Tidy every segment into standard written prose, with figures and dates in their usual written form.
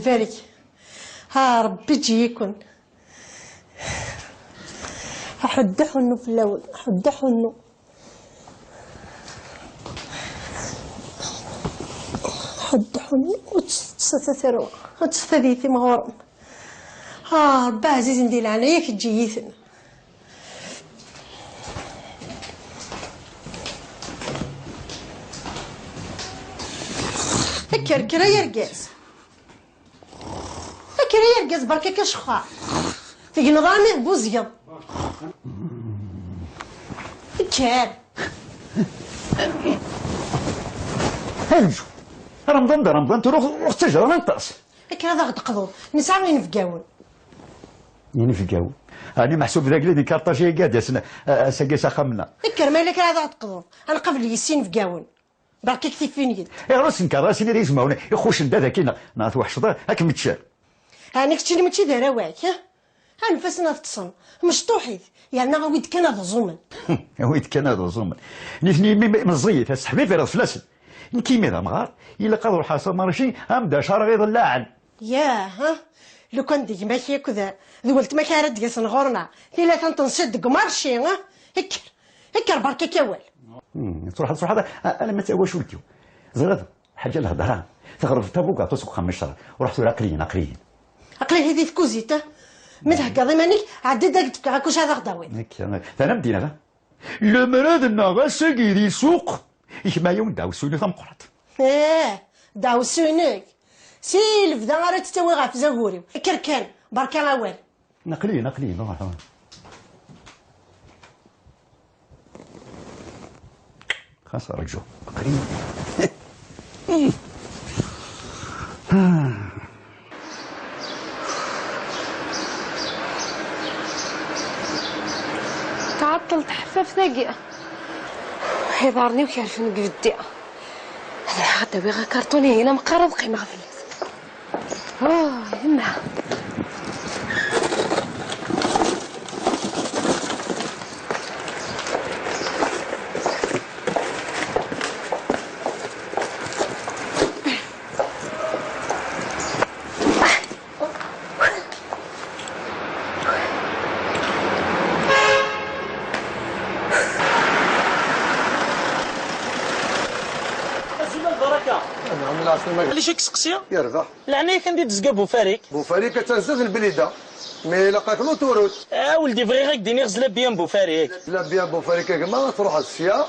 فارك ها ربي تجيكن حد حنو في الاول حد حنو حد حنو وتستثروا وتستثيثي مغرم ها ربي عزيز ندير على ياك تجيثن كركرا يرقاز كركرا يرقاز بركا كشخا في نظامي بوزيض كار هنجو رمضان تروح تجرى ننطاس كرا ضغط قضو نسعى وين نفقاون ينفقاون أنا محسوب ذاك اللي كارطاجي قادس ساقيس خمنا كر مالك راه ضغط قضو انا قبل يسين نفقاون بركا كثير فين يد يا راس نكر راسي اللي يسمعوني يخوش ندا ذاك ناث وحشطه هاك متشال هانيك تشري ماشي دايره واك ها نفسنا تصن مشطوحيت يعني ويد كان هذا زومن ويد كان هذا زومن نثني مزيت السحبي في راس فلاسل نكيمي ذا مغار الا قادر الحصى مارشي امدا شهر غير اللاعن ها لو كان ديك ماشي كذا ذولت ما كان ردقس نغورنا ثلاثه تنصدق مارشي هكر بركا كوال صراحه انا ما تاواش ولكيو زغد حاجه الهضره تغرب تابوكا تسوق 5 شهر ورحت عقليين عقلي هذه كوزيته متهكا ضمانك عدد داك هاكوش هذا غداوي انا بدينا لا المراد الناغاس كيدي سوق يما يوم داو سوني ثمقرات داو سونيك سيلف دا راه تستوي غا في زغوري كركان بركا غوال نقلي خلاص رجو نقلي تعطلت حفاف ثاقية حيضارني وكيعرف نقف الدي هذا غدا بغا كرتوني هنا مقرض قيمة غفلت يما اللي شي كسقسيه يرضى لعني كندير تزكا بوفاريك كتنزل البليده مي لقاك لوطوروت ولدي بغي غير ديني غزله بيان بوفاريك لا بيان بوفاريك كما تروح السيا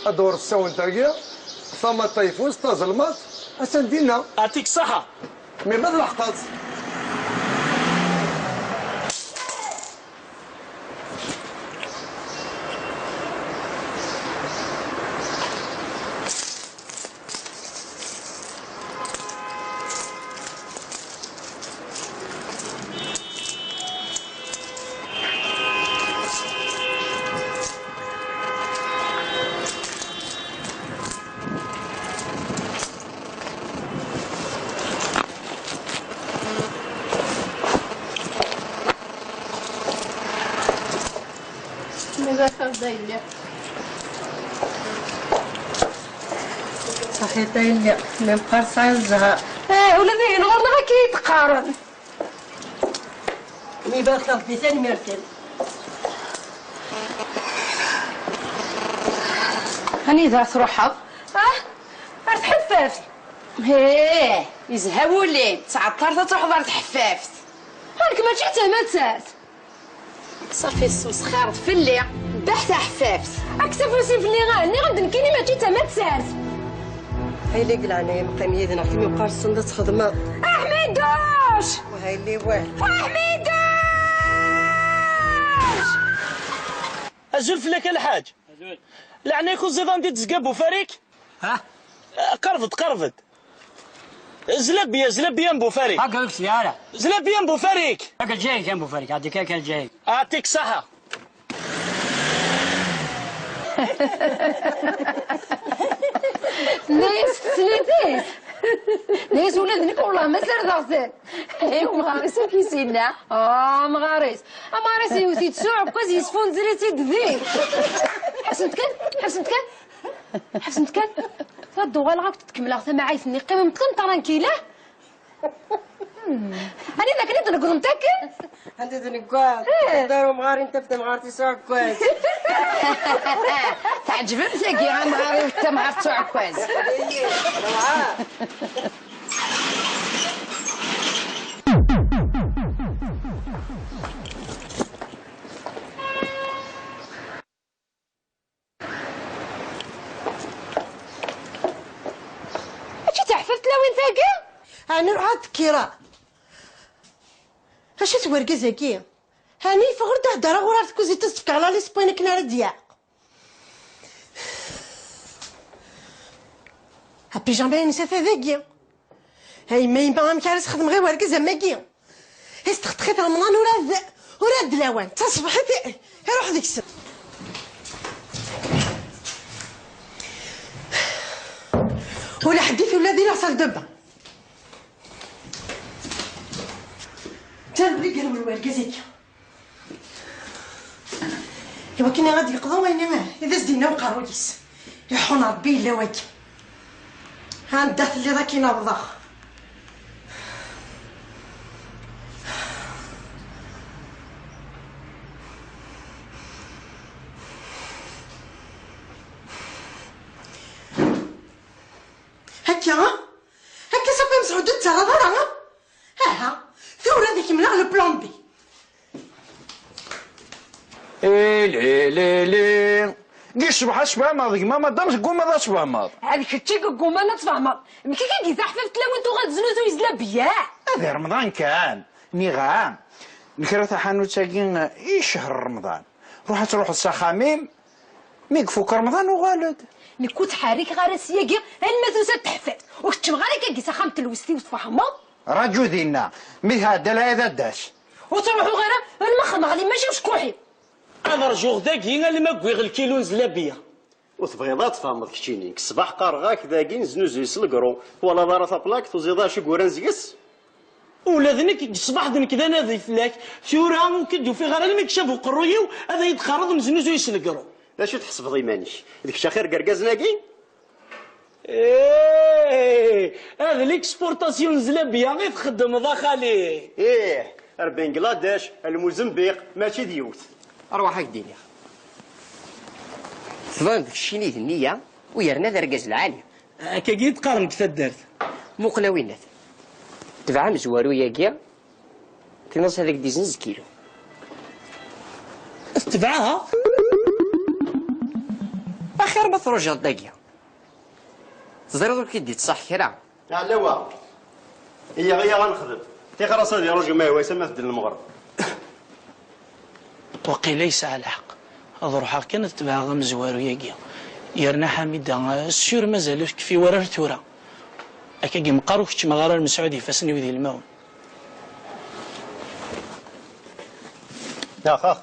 ادور الساون تاعيا ثم الطيفوس تظلمات اسندينا يعطيك الصحه مي ما لحقات صحيح اللي ما مقرص على الزهر ولدي نغورنا غا كيتقارن مي باغي ربي ثاني مرتين هاني دارت روحها دارت حفافت يزهى وليد تعطرت تروح دارت حفافت هانك ماشي تماتات صافي السوس خارط في الليل بحث حفافت اكتفوسي في اللي غاني غندنكيني ماشي تماتات هاي اللي قلعنا مقام يدنا حتى ميبقى الصندة خدمة حميدوش وهاي اللي والو حميدوش اجل فلاك الحاج لعني يكون زيدان دي تزكا بوفاريك قرفت زلب بيان بوفاريك هاكا لك سيارة زلب بيان بوفاريك هاكا الجاي كان بوفاريك عطيك هاكا الجاي يعطيك صحة ناس سليتيس ناس ولادنك والله ما سردغتين ايوا مغاريس كيسينا مغاريس يوسي تسوع كوز يسفون زريتي دذي حسنت كان فدو غالغا تكمل ثما عايثني قيمه متكن ترانكيله أنا ذاك اللي تنقول متاكل انت تنقاد دارو مغاري انت بتا مغارتي سوا كواز تعجبك تلاقي غا مغاري وانت مغار تسوع كواز اش تعففت لا وين تاقي انا نروح الكيرا اش تورقز هكي هاني فغرت هدرا غورات كوزي تصفك على لي سبوين كنا رديا هابي جامبي نسات هذاكي هاي ما يبقى مكارس خدم غير ورقز ماكي استخدخيت رمضان ورا الدلاوان تصبحت روح ديك السن ولا حديث ولا دير صال دبا تنبلي قالوا الورقزيك ايوا كنا غادي يقضوا وين اذا زدينا وقاروليس يحون ربي الا واكي ها ندات اللي ذا كاينه بضاخ هكا صافي مسعود ترى ضرا ها ثورة هذيك من على بلان بي لي دي شبح ماضي ما دامش قوم هذا شبح ماضي هذيك الشيك قوم انا تفهمها يمكن كي تحففت لا وانتو غتزنوزو يزلا بيا هذا رمضان كان نيغام نكرت حانوت ساكين شهر رمضان روح السخاميم ميقفوك رمضان وغالد نكوت حاريك غير سياقي المدوسه تحفف وكتشم غير كي سخامه الوستي وتفهمها راجو دينا مي هذا لا هذا داش وتروحوا غير المخ مغلي ماشي وشكوحي انا رجوع ذاكي اللي ما كوي غير الكيلو نزلا بيا وتبغيض تفهمض كشينيك الصباح قارغاك ذاكي نزنوزو يسلقرو ولا دار طابلاك توزيضا شي كوران زيس ولا ذنك الصباح ذنك ذا نادي فلاك ثورة وكدو في غير اللي كشافو قرويو هذا يتخرج نزنوزو يسلقرو لا شو تحسب ضيمانيش ديك الشاخير قرقاز ناكي هذا ليكسبورتاسيون نزلا بيا غير تخدم ذا خالي بنغلاديش الموزمبيق ماشي ديوت اروح هكديني تظن ديك الشينيت النية ويرنا ذا رقاز العالية كي تقارن كثا دارت موقنا وينات تبع مزوارو ياكيا تنص هذاك 19 كيلو تبعها اخير ما تروج داكيا تزرد كي دي تصح كرا لا وا هي غير غنخدم تيخلص هذه رجل ما هو يسمى في المغرب وقيل ليس على حق هذا روحها كانت تبع مزوارو ياكيا يرنا حميدة السيور مازال في ورا ثورة أكاكي مقارو كتش مغارة المسعودي فاسني وذي الماون يا خاخ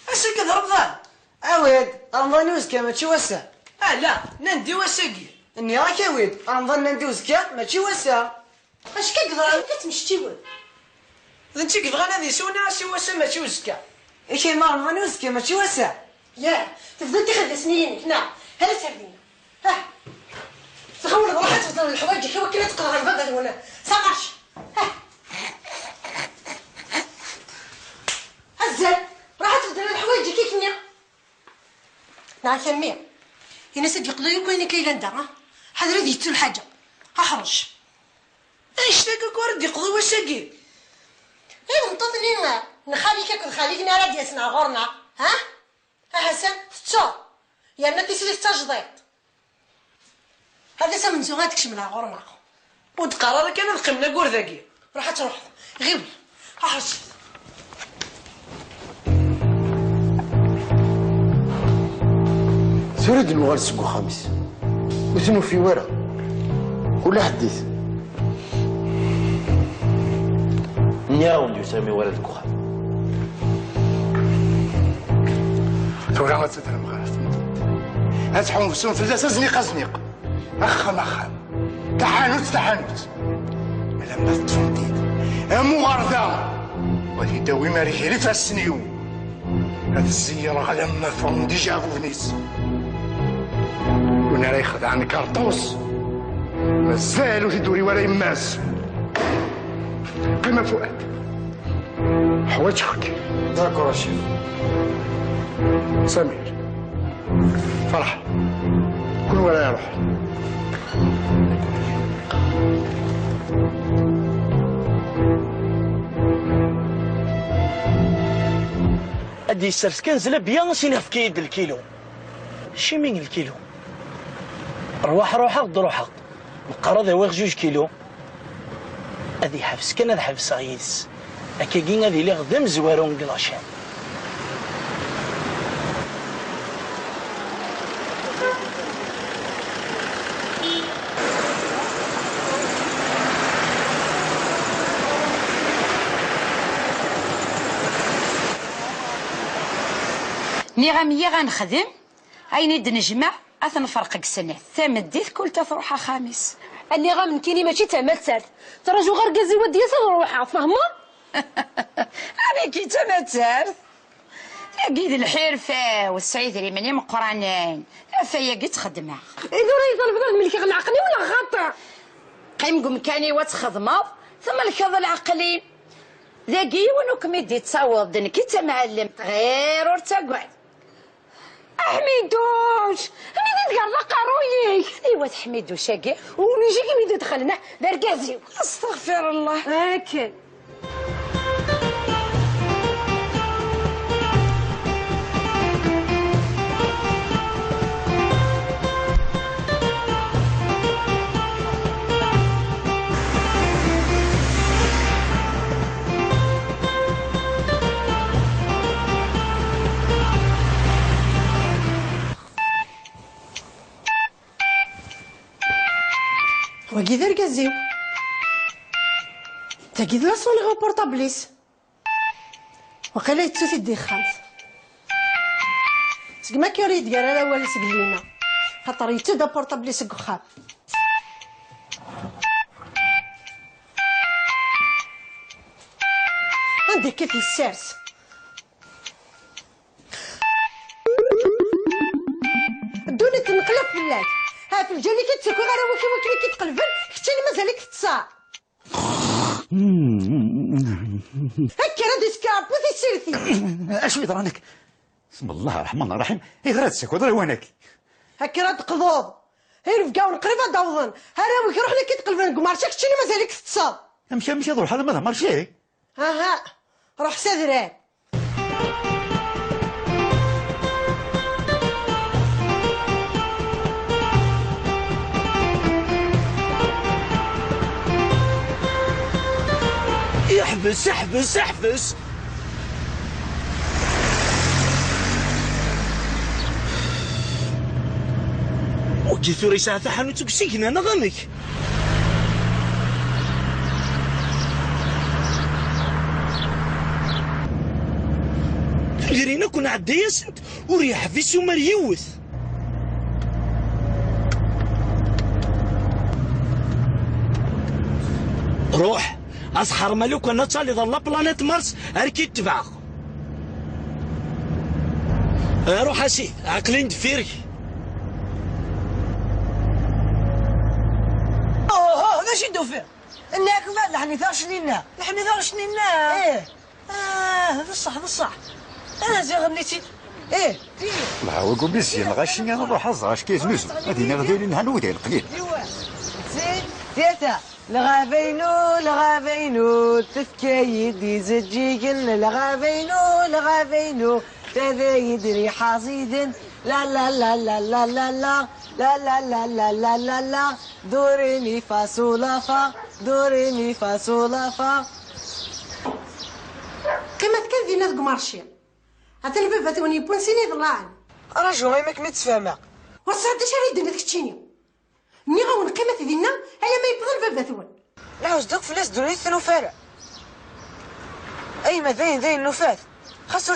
اش كذا رمضان عويد رمضان وزكا ماشي وسع لا نندي وساكي اني راك عويد رمضان نندي وزكا ماشي وسع اش كيقدر كتمشي ولد انت كيبغى هذه سونا سي وسع ماشي وزكا ايش ما رمضان وزكا ماشي وسع تفضل تاخذ سنينك نعم هلا سردينا تخول روحك تفضل الحوايج كي وكيله تقرا البدل ولا ساقش هزل راح تفضل الحوايج كي كنيا نعم سمير هنا سيدي يقضي وين كاين دا حضر ديتو الحاجه احرج ايش ذاك كورد يقضي وساقي منتظرين نخليك كل خليك نرا ديسنا غورنا ها حسن تصور يا بنتي سيدي تجديد هذا سا من زوغاتك شمنا غورنا وتقرر كان نقمنا كور ذاكي راح تروح غير احرج سرد المغال سكو خامس وثنو في ورا ولا حديث نياون يسمي ولد الكخان تورا ما تسدر المغال هاتحوم في السون في الاساس زنيقه زنيق اخا تحانوت لما تفنديد امو غردا غادي يداوي ماريه لي فاسنيو هاد الزيارة غدا ما فهم ديجا فونيس كنا راه يخدعني كارطوس مازالو تدوري ورا يماس قيمة فؤاد حوايجك داكور الشيف سمير فرح كل ولا يروح ادي يسرس كنزله بيا سيني في كيد الكيلو شي من الكيلو روح غد روحك القرض هو 2 كيلو ادي حبس كان هذا حبس غيس اكاكين هذه اللي غدا مزوارو نقلاشان نغمية غنخدم عيني نجمع أثنفرقك سنة ثمديت كل تفروحها خامس أني غامن كيني ماشي تمثل تراجو غير كازي ودي تروحها فاهمة؟ أنا كي تمثل ياقيد الحرفة والسعيد اللي مني مقرانين فياقيد خدمة إذا راهي طالبة ملكي غنعقلي ولا غاطع قيم مكاني وتخدمة ثم الكظ العقلي ذاقي ونوك ميدي تصاوض كي تمعلم غير ورتقعد حميدوش حميدو تقرا قرويك ايوا حميدو شاقي ونجي كي دخلنا بركازيو استغفر الله هاكا وكي ذا ركازيو تاكيد لا صوني غو بورطابليس وقيلا يتسوت يدي خالص سكما كيريد قال انا ولا سقلينا خاطر يتو دا بورطابليس كوخام عندك كيف السارس دوني تنقلب بالله ها في الجالي كتسكو غير وكي كيتقلبن حتى اللي مازالك تتصاع هكا راه ديسكابو سيرتي اش يضرانك بسم الله الرحمن الرحيم غير تسكو ضري وينك هكا راه تقضوض غير رفقاو نقريبا داوضن ها راه وكي روح لك كيتقلبن كمارشك حتى اللي مازالك تتصاع مشى ضرب هذا ما مارشي ها روح سادران احبس وكي ثوري ساعة حانوتك سكنة نغمك غيرينا كنا عدايا سنت وريح في سومر يوث روح أسحر ملوك ونتصل إذا الله بلانيت مارس هركي تبعه روح أسي عقلين دفيري هذا شي دوفير انك فات لحني ثار شنينا ايه هذا الصح انا زي غنيتي ايه لا هو قول بيسين غاشي انا نروح ازاش كيزنوزو هادي نغدي لنا نودي القليل زين ثلاثة لغافينو تفكايد زجيجن لغافينو تذا يدري حصيد لا لا لا لا لا لا لا لا لا لا لا لا لا لا دوري مي فا صول فا قيمة كان دينا ذك مارشي هذا الباب ثوني بونسيني ضلعن راجو غير ماك متفاهمة وصعد اش راه يدنا ذاك التشيني ني غون قيمة دينا هيا ما يبغى الباب ثون لا وصدق فلاس دوني الثنوفارة اي ما ذاين النفاث خاصو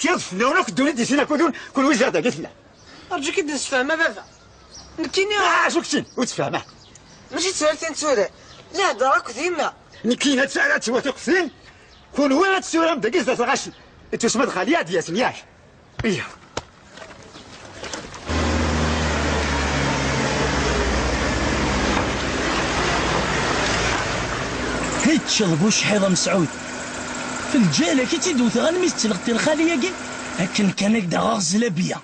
تيضف لونك الدنيا ديسينا كل وزاره قالت لا ارجوك تفهمها بابا نكيني شو كنتي وتفهمها ماشي تسالتين تسودا لا دراك ديما نكينا تسالات وتقسين كون وين تسولا بدا قيس غاش تسمد خاليا ديال سنياش ايه هي تشربوا شحيضه مسعود في الجاله كي تيدوث غنميس تلغتي الخاليه كي لكن كان هكذا غازله بيا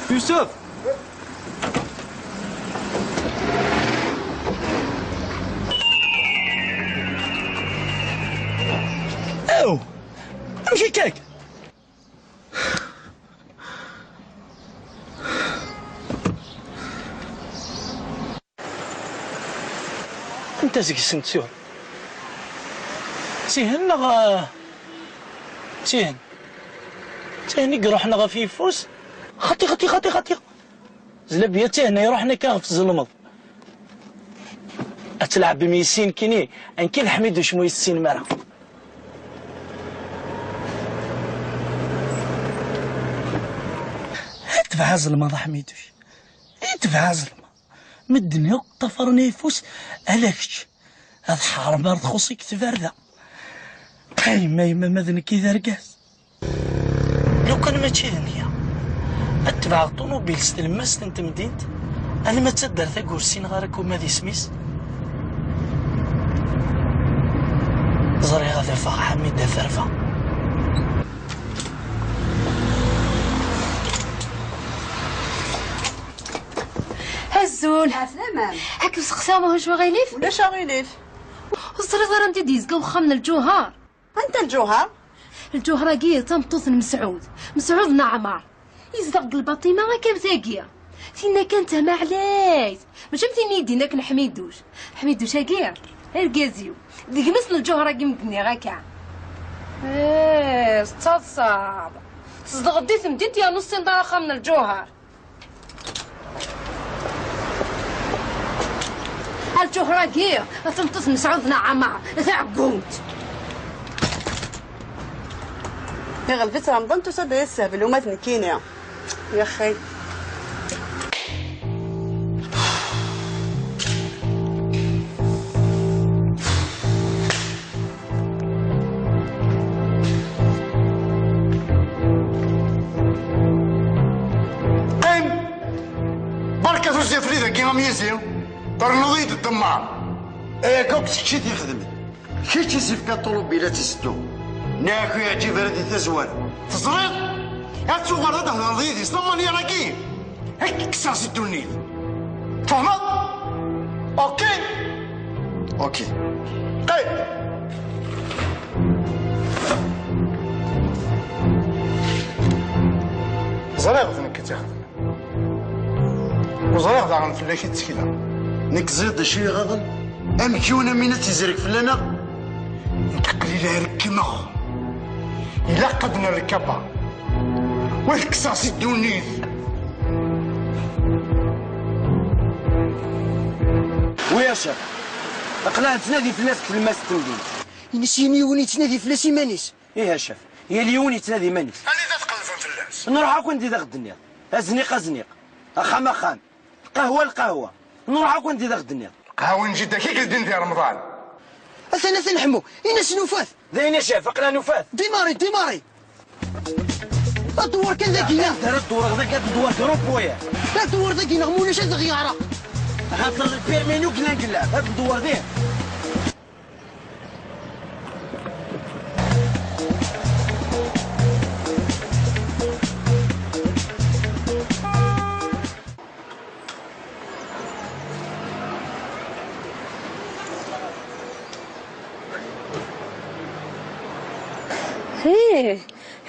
يوسف او امشي كاك انت زيك سنتسور تيهن نغا تيهن يروحنا غا في فوس خطي زلبيا تيهنا يروحنا كاغ في الظلمض اتلعب بميسين كيني ان كي الحميد وشمو يسين مرا اتبع ظلمة حميدوش اتبع ظلمة من الدنيا طفرني يفوس الاكش هاد حرام راه تخصك تفردا هاي ما ماذن كي رقاس لو كان ماشي هنيا اتبع الطوموبيل ستلمست انت مدينت انا ما تصدر ثقورسين غارك وما ذي سميس زري هذا فاق حميد ثرفا هزول عسلامة هاك سقسامه واش غيليف ولا شاغيليف وصري صار انت ديزكا وخا من الجوهر انت الجوهر الجوهرة كي تمطوث مسعود نعمار يزدق الباطمة كام ثاقية فينا كانت ما علايت ماشي مثيني يديناك حميدوش هاكيا الكازيو ديك مثل الجوهرة كي مكني غاكا ستصاب تصدق ديت مديت يا نص ضرخة من الجوهر الجوهرة كي تمطوث مسعود نعمار ثاقوت يا غلبت رمضان تصدق السهبل وما تنكيني يا اخي بركة وزي فريدة كي غميزي ترنضيد الدمار كوك شتي خدمت كي تسيف كالطلوبيلات يسدو ناكو يعجب هذه تزوال تزريط هاتسوغر هذا نضيدي سلماني راكي هيك كساس الدنيا فهمت اوكي قيد زريغ فينك تخدم وزريغ داغن فلاكي تسكيلا نك زيد شي غضن امكيونا من تزرك فلانا نتقليلها ركمخ إلا قدنا الركبة والكساس الدونيث ويا شاب اقنع تنادي في الناس كلمة تمدين ينسيني وني تنادي في الناس مانيس ايه يا شاف هي اليوني تنادي مانيس أنا إذا تقلفن في الناس نروح اكون دي داغ الدنيا ازنيق اخام القهوة نروح اكون دي داغ الدنيا قهوة جدا كي قلدين في رمضان أثنا ثنحمو إناس نوفاث ذين يا شاف اقنا نفاث ديماري الدوار كان ذاكية دار الدور ذاك الدور كروبويا لا الدوار ذاكي نغمونا شاد غيارة هاد البيرمينو كنا نقلع هاد الدور ذيه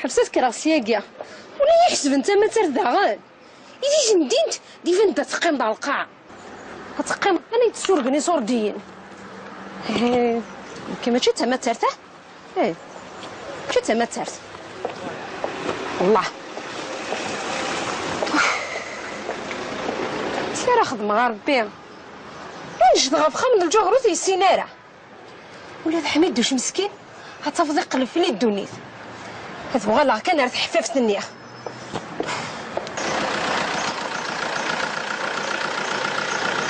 حبست كراسياكيا ولا يحسب انت ما ترداغان يدي جندينت دي فين تقيم دار القاع تقيم انا يتسورقني صوردين كما جيت ما ترتاح جيت ما ترت والله سير خدمة غا ربي نجد غا فخا من الجوهر وزي السينارة ولاد حميد دوش مسكين هتفضي قلب في الدنيا كتبغى لا كان راه حفافت النية.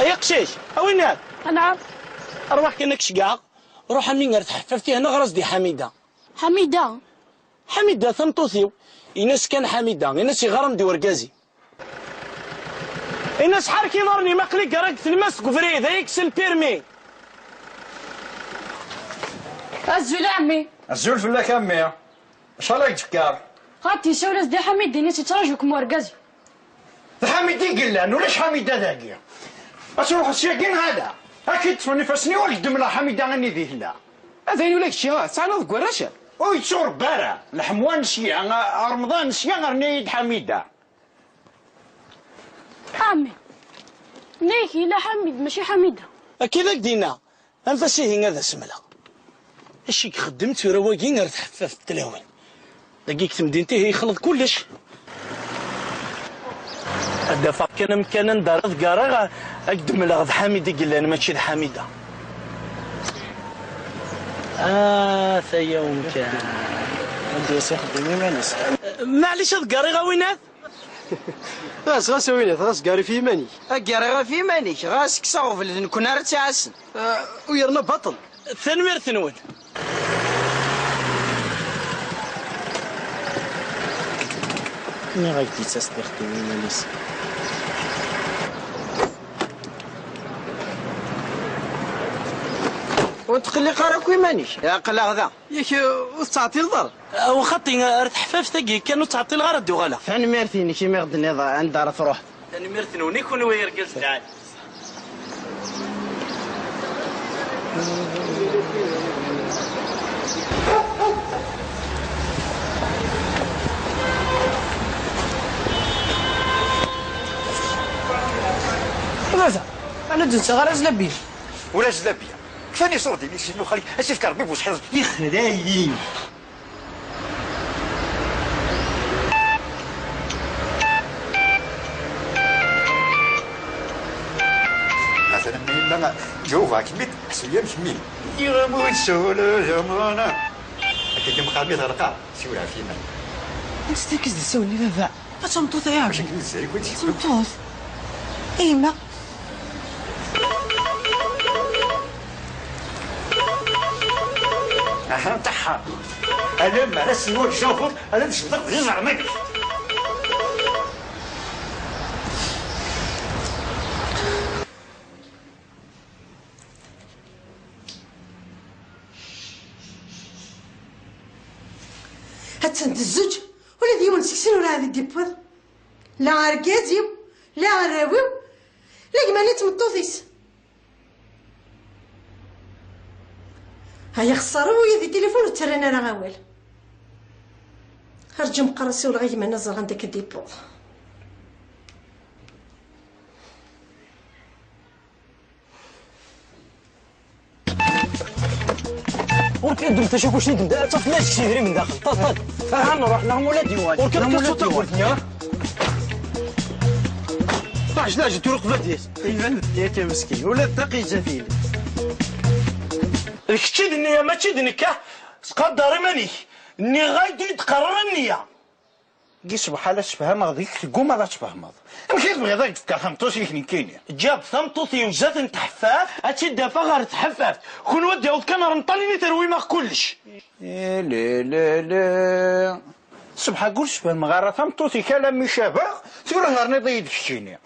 يا قشيش وين هاد؟ نعم. أرواح كأنك شقاق روح منين غير تحففتي هنا غرز دي حميدة. حميدة ثمطوثيو إناس كان حميدة إناس يغرم دي ورقازي إناس حركي نارني مقلي قرقت المسك فريد هيكس البيرمي. الزول عمي. الزول فلاك امي اش راك تفكر؟ غاتي سولس دي حميد ناس تراجوكم ورقازي. حميدي قلان ولاش حميدة ذاكيا أتروح السياقين هذا أكيد تصوني فاسني والقدم لا حميدة غني ذيه لا هذا ولاك شي سانا ذكر رشا ويتصور بارا الحموان سيا رمضان سيا غرني حميدة عمي نيكي لا حميد ماشي حميدة أكيد دينا أنفسيه هذا سملا الشيك خدمت رواقين غير تحفف التلاوين دقيقة مدينتي هي يخلط كلش الدفع كان مكانا دارت قارغة أقدم لغض حميدة قل أنا ماشي حميدة ثي يوم كان عندي وسيخ دمي ما نسى معليش هاد قارغة وينات؟ غاس وينات غاس قاري في ماني قارغة في مانيك غاس كساغو في اللي كنا راه تعسن ويرنا بطل ثنوير ثنون ني غايتي تستخدم ما نسى وتقلي قارك ويمانيش يا قلا غدا ياك وتعطي الضر وخطي تحفاف تاقي كانوا تعطي الغرض وغلا فين ميرثيني كي ميغد النظام عند دار تروح أنا ميرثنوني يكون وير قلت تعال هذا انا جنت غير زلبيه ولا زلابيه كفاني صوتي اللي شنو خليك اسيف كربي بوش حظ يخلايي مثلا لما جوفا كميت سويا مشمين يغمو سولو زمانا هكاك مقابل غرقا سيورا فينا نستيكز تسولي بابا فتمطوط يا باش نزل كنت تمطوط ايما اها نتاعها انا ما رسموا الشوفر انا مش بضغط غير زعمك هاتسند الزوج ولا ديما نسكسين ولا هذه ديبوض لا عرقاتيو لا عراويو لا كماني تمطوطيس هيا خسارة ويا ذي تليفون وترينا انا غاول هرجم قرصي ولا غيما نزل عندك الديبوض وركن تشوفوا شنو تبدا تفلاش شي من داخل طاط ها نروح لهم ولا ديوان وركن كنت تقولني باش لا جيت رقبه ديس ايفن ياك مسكين ولا تقي جفيل الكتشيد النية ما تشيدنك تقدر ماني ني غايدو يتقرر النية قيس بحال تفهم غاديك تقوم ما تفهم ماشي تبغي ذاك تفكر ثمطوس اللي كاين جاب ثمطوطي وجات نتحفاف هاتشي دافا غير تحفاف كون ودي عاود كان رنطليني تروي ما كلش لا لا لا سبحان قول شبه المغارة ثمطوسي كلام شابه ثورة نهارني ضيد كشيني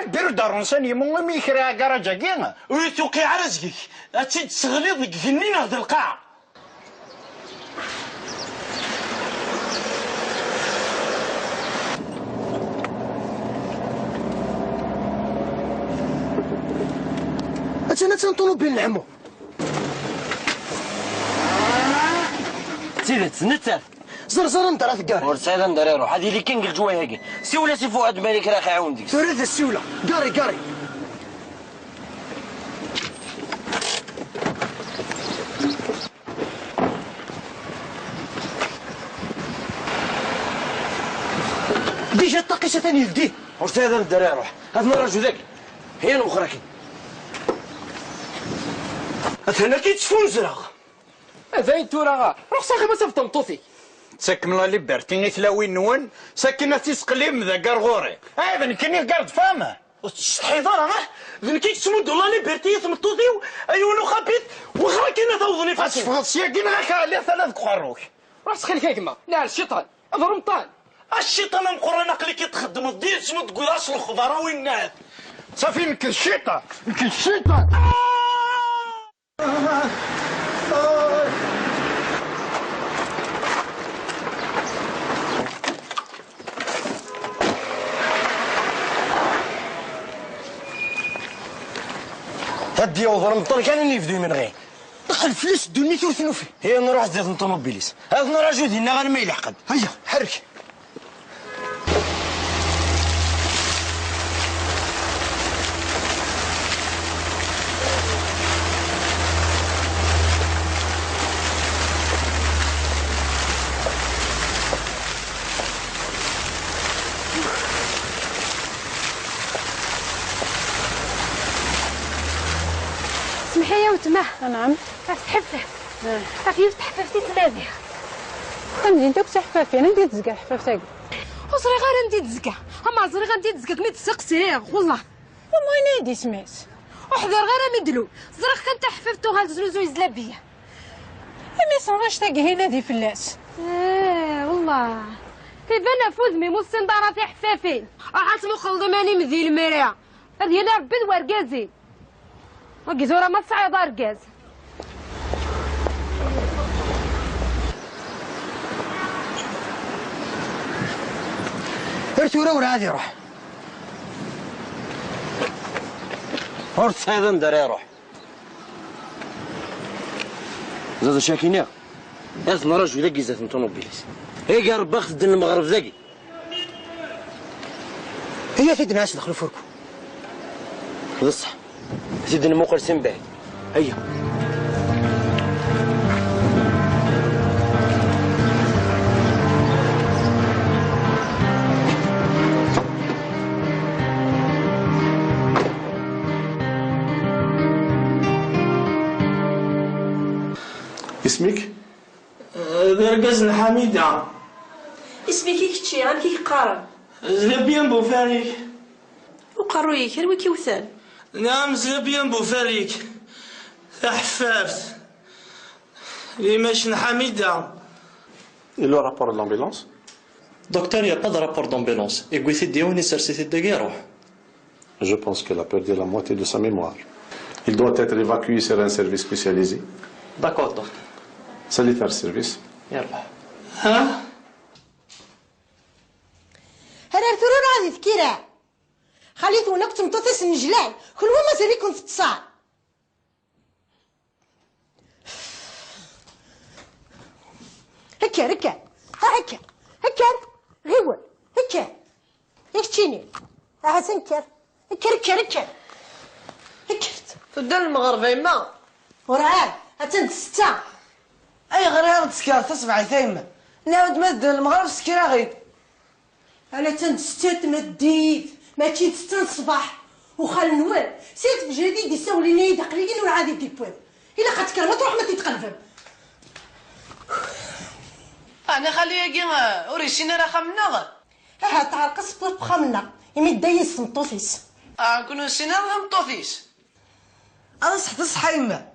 البيرو دار نسان يمو ميكرا كراجا كينا ويتوقي على رزقك هاتشي تسغليض لك فنين هاد القاع انا تنطونو بين العمو سيدي تسنتر زرزر ندار ثقاري ورسالة ندار يروح هذه اللي كان قلت جوايا هاكي سي سي فؤاد مالك راه يعاون ديك توريث السيولة قاري ديجا الطاقيشة ثاني يفديه ورسالة ندار يروح هذا الراجل ذاك هي المخركي أثنى كي تفون زرغ هذا انتو راه روح صاحي ما صيفط مطوطي ساكن لا ليبرتيني تلاوين نون ساكنة تسقليم ذا كارغوري هذا كني قارد فامه الحيطان ذن كي تسمود لا ليبرتي ثمطوطيو ايوا نو خابيت وخا كاين توظني فاسي فاسي كاين غا ثلاث قروك راس خليك كيما لا الشيطان ضرمطان الشيطان مقرن نقلي كي تخدم الدير تسمود تقول اصل الخضره وين ناد صافي يمكن الشيطان يمكن الشيطان هدي وضرب الطن كان اللي يفدو من غير دخل الفلوس الدنيا ثلثنو فيه هي نروح زيت الطوموبيليس هذا نراجعو ديالنا غير ما يلحقد هيا حرك سمحي يا وتماه. نعم. تحفف. صافي يفتح حفافتي تنادي. فهمتي انت كنت حفافي انا ندير تزكى حفافتك. وصري غير ندي تزكى. اما صري غندي تزكى كمي تسقسي والله. وما ينادي سمعت. وحذر غير مدلو. زرق كنت حففتو غتزلزو يزلابيه. ما صراش تاقي هنا دي فلاس. والله. كيبان فوزمي مستنداراتي حفافين. عاتمو خلدماني مذي المريا. هذه انا ربي ورقازي. وقيزورا ما تصعد رقاز. ارتورا ولا عادي روح. هرت هذا ندير يروح. زاد شاكينيا. هذا نراجو ذاكي زاد نطونوبيليس. هي قال رباخ تدن المغرب ذاكي. هي في دناش دخلوا فوركو. بصح. سيدنا الموقر سنبه. هيا. اسمك؟ برقزن حميدة. اسمك كيكتشي عام كيقارن. زلبيان بوفاريك. وقرويك هل وكيوثان؟ نعم زلبيان بوفاريك. حفافت. ماشي حميدة. Et le rapport de l'ambulance? Docteur, il n'y a pas de rapport d'ambulance. Et Gouithi Dion, il s'est de guerre. Je pense qu'elle a perdu la moitié de sa mémoire. Il doit être évacué sur un service spécialisé. D'accord, docteur. Salutaire service. يلا. ها؟ هذا ثرون غادي ذكيرة. خليتونا كنت مطوطيس النجلال كل ما مازال كنت تصاع. هكا هكا هكا هكا غيول هكا ياك تشيني ها سنكر هكا هكا هكا هكرت تدل المغرب يما وراه هاتند ستة اي غير تسكر تصبع ثيمه نعاود مد المغرب سكيرا غيد على تند ستة تمديت ماشي ستة الصباح وخال نوال سيت بجديد يساولي لي دقليين ولا عادي ديبوال الا خاطر ما تروح ما تتقلبم انا خليها كيما وريشينا راه خمنا ها تعرقص بخمنا يمي دايس مطوفيس كنا سينا راه مطوفيس انا صح يما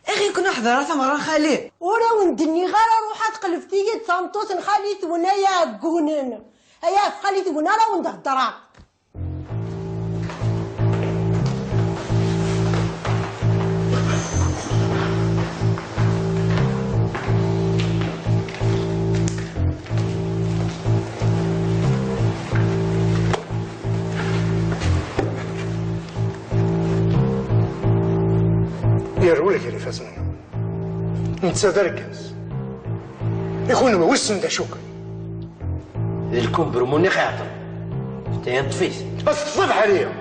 اخي كنا حضرات مرة خالي ورا وندني غير روح تقلب فيا تامطوس نخليت ونايا كونن هيا خليت ونارا وندهدرا يرولك اللي فازنا انت دركز يخون وسن دا شوك الكون برموني خاطر تاين طفيس بس تصف عليا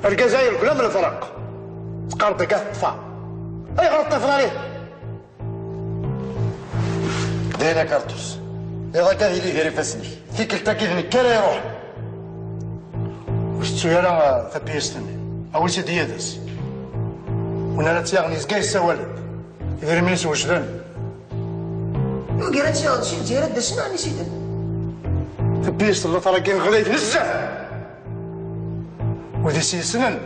الجزائر كلها من الفرق تقارب كاع طفا اي غلط طفل عليه داينا كارتوس اذا كان اللي غير فاسني فيك التاكيد كان يروح واش تسويلا ثبيستني اول سي ديادس وانا لا تياغني زكاي السوالد يدير منيس وجدان وقالت شي هادشي ديالها دا شنو راني سيدنا تبيس الله ترى كاين غدا يتنزه وذي سي سنن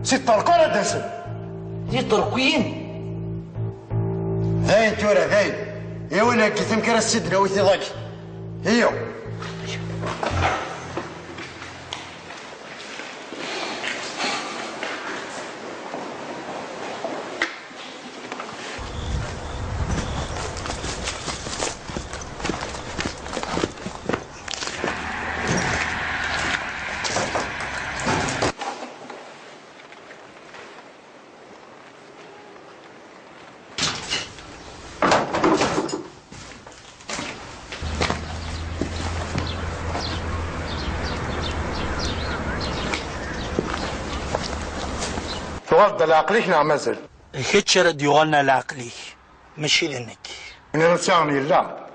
سي طرقه ولا دنسن دي طرقين ذاين تورا ذاين يا وين هكا تمكر السدنا ويثي ضاك هيو تغض لعقليك نعم مازال الكيتش راه ديوغالنا لعقليك ماشي لانك انا نتاغني لا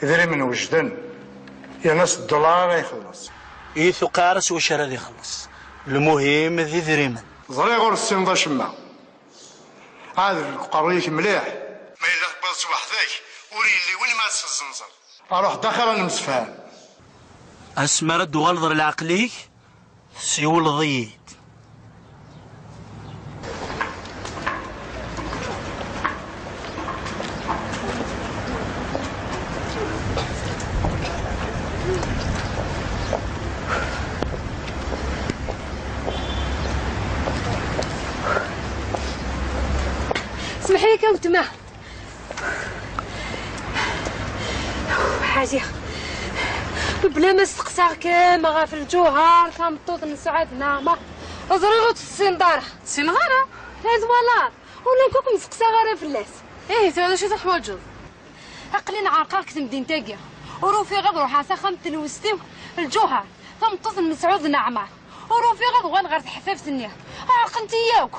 اذا من وجدان يا ناس الدولار يخلص ايثو قارس واش راه يخلص المهم ذي ذريمن زري غور السنضه شما عاد قريك مليح ما الا قبلت وحدك وريلي وين ما تسزنزر اروح داخل نمسفان اسما راه دوغالضر لعقليك سيول ضيد اسمحي لي كوتمه حاجه بلا ما استقساغ كاما غا في الجوهر كنطوط نسعد نعمه زريغوت السنداره سنغاره هذا ولا ولا كوك مسقسا غير فلاس هذا شي تحواجز عقلي نعرقاك تمدين تاقيا وروفي غد روح ساخم تلوستيو الجوهر كنطوط مسعود نعمه وروفي غد وغن غير تحفاف سنيه عقنتي ياك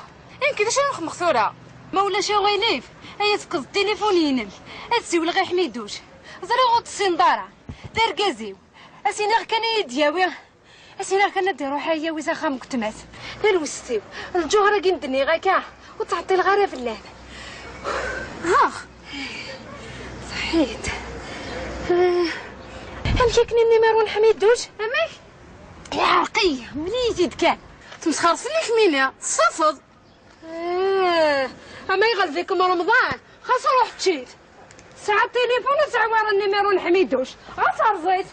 كذا شنو مخسوره ما ولا شي غيليف هي تفقد التليفون ينم تسيول غير حميدوش زريغوت السنداره دار كازيو اسينا كان يدياوي اسينا كان ديرو حيا ويسا مكتمات دير وستيو الجوهره كندني غاكا وتعطي الغرا في اللعب صحيت همشيكني مني حميدوش امك يا عرقيه منين زيد كان تمسخر سليك مينيا صفض اما يغلفيكم رمضان خاص روح تشيل ساعة التليفون وساعة ورا النيميرو نحميدوش غصار زيت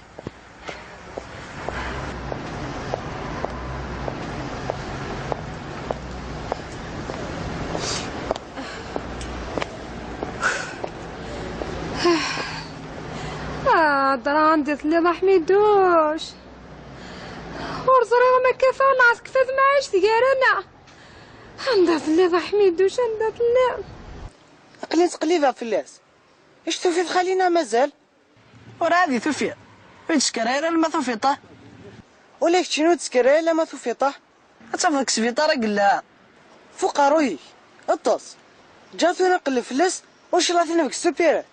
دران ديت لي ما حميدوش ورزري ما كيفا ناس كفاف معاش تقارنا عندات لي ما حميدوش عندات لي قلي تقليبها فلاس ايش توفيت خلينا مازال ورا هذه توفيت وين تسكريره لما توفيطه وليك شنو تسكريره لما توفيطه اتفق سبيطاره قلا فقاروي اطس جاتو نقل فلاس واش راتنا بك السوبيرات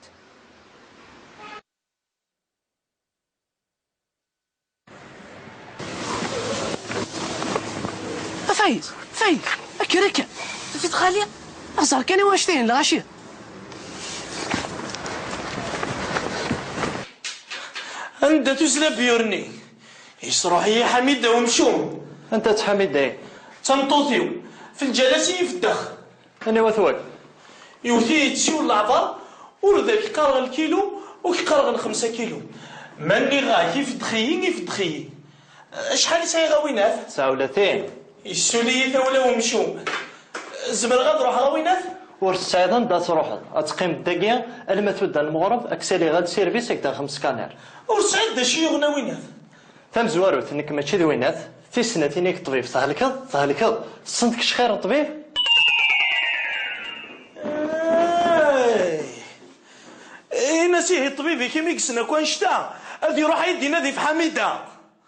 فايز اكركه توفيت خاليه اصار كان واشتين الغاشيه انت تسلب بيورني يصروح يا حميده ومشوم انت تحميده تنطوطيو في الجلسه في الداخل انا وثوك يوثي تسيو العبار ورداك قارغ الكيلو وكيقارغ 5 كيلو ماني غاكي في دخيين في دخيين شحال ساي غاوينات 39 السوليه ثولا ومشوم زمر غاد روح غاوينات ورسايدا دا تروح تقيم الدقيقه لما تبدا المغرب اكسالي غاد سيرفيس هكذا 5 كانير ورسعد دا شي يغنى وينات ثم زواروت انك ماشي ذوينات في سنتين الطبيب تهلكض صنتك شخير الطبيب نسيه الطبيب كيما يقسنا كون شتا هذه روح يدينا ذي في حميده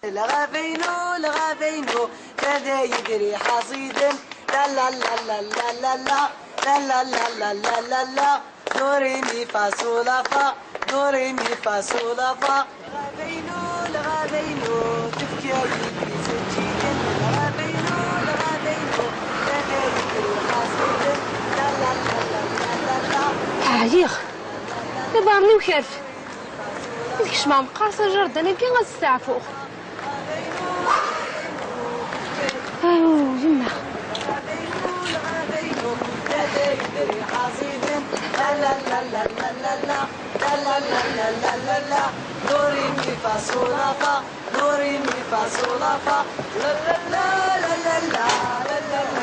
الغابينو كذا يدري حصيدا لا لا لا لا لا لا لا لا لا لا لا لا لا دوري مي فا صول فا دوري مي فا صول فا الغابينو تبكي يدري سجيدا الغابينو كذا يدري حصيدا لا لا لا لا لا لا عايخ دابا راني وكرف ديك ما مقاصه جرد انا كي غنستعفو يما دوري مي فا صول لا فا دوري مي فا صول لا فا لا لا لا لا لا لا لا لا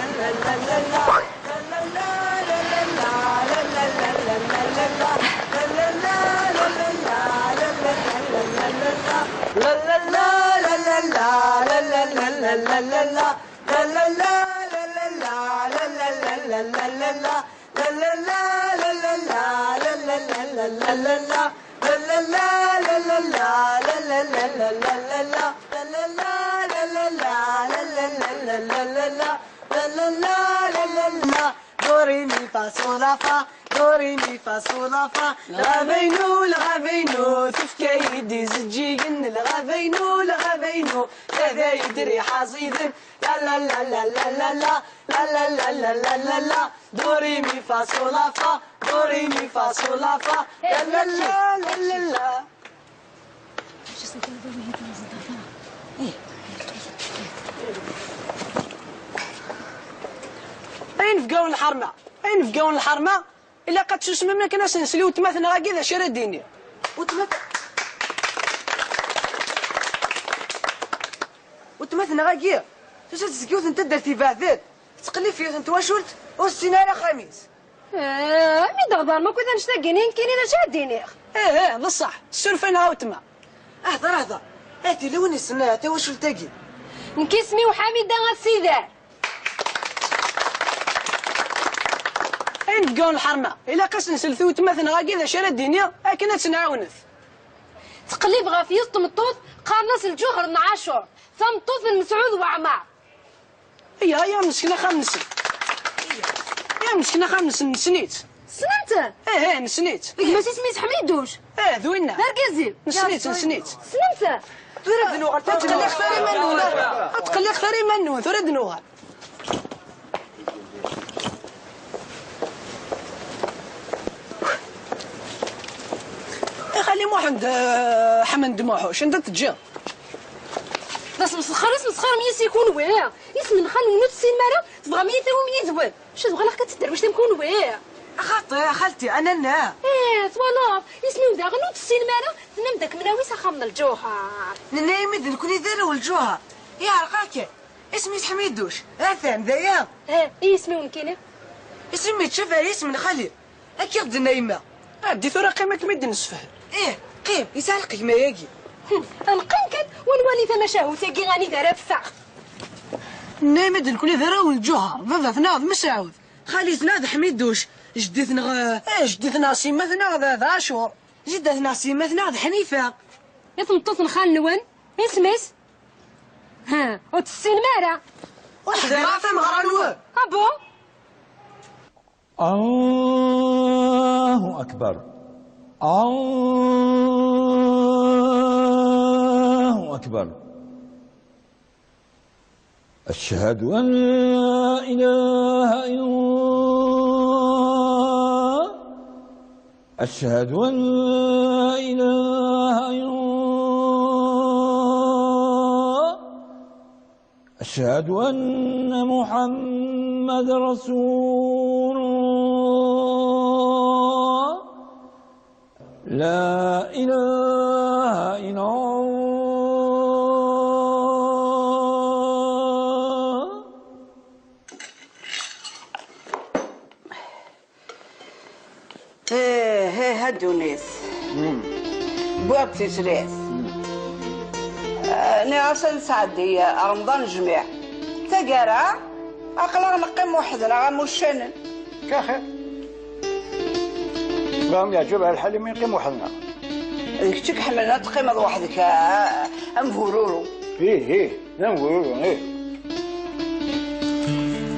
لا لا لا دوري مي فا صول لا فا دوري مي فا صول لا فا الغابينو الغابينو تفكا يدي زجيجن الغابينو الغابينو كذا يدري حصيدن لا لا لا لا لا لا لا لا لا لا لا لا لا دوري مي فا صول لا فا دوري مي فا صول لا فا لا لا لا لا لا لا أين فقاون الحرمة أين فقاون الحرمة إلا قد تسممنا كنا سنسلي وتمثلنا غاكي ذا شرا الدنيا وتمثلنا غاكي تسال تسكيوت انت درتي بعثات تقلي فيه انت واشولت والسنة على خميس مي دغدار ما كنت نشتاقينين كاينين شاديني ايه بصح السلفين هاوتما اهضر هاتي لوني السنة تا واشولت تاقي نكيسمي وحميد غسيدار أين فقاون الحرمة إلا قاس نسلثو تمثلنا غاكي ذا شرا الدنيا أكنا تنعاونث تقليب غافية طمطوط قارناس الجوهر من عاشور ثمطوط من مسعود وعمار يا مسكينة خامنسن يا مسكينة خامنسن نسنيت سننت ايه نسنيت ما سميت حميدوش ذوينا هركزي نسنيت سننت تريد نوغل تقلي اختاري منو تقلي اختاري منو تريد نوغل خلي محمد حمد محوش انت تجي بس مسخر ميس يكون واه اسم نخل ونوت السين مرة تبغى ميت وميت زوال واش تبغى لك كتدير باش تكون واه خالتي انا طوالاف اسمي ودا غنوت السين مرة نم داك مناوي سخا من الجوهر نايم نكون يديروا الجوهر يا رقاكي اسمي حميدوش اثام ذايا اسمي وين كاينه اسمي تشوفها اسم نخلي اكيد نايمه ديتو راه قيمه كميد نسفه قيم يسال قيمه ياكي نقنكن ونولي ثما شهوتاكي غاني دايره بساق نايمد الكل ذراو الجوهر بابا ثناض مسعود خالتنا ذا حميدوش جدتنا جدتنا سيمتنا ذا اشهر جدتنا سيمتنا ذا حنيفه يا تمطوط نخال نون اسمس وتسين مارا وحده ما فهم غرا نوان ابو الله أكبر الله أكبر أشهد أن لا إله إلا الله أشهد أن لا إله إلا الله أشهد أن محمد رسول الله لا إله إلا الله هادو ناس بواب تسلاس ناصل سعدي رمضان جميع تقرا أقلا نقيم وحدنا غموشانن كاخير قام يعجبها الحل من يقيم وحدنا ديك تشك حملنا تقيم وحدك أنفورورو إيه ننفورورو إيه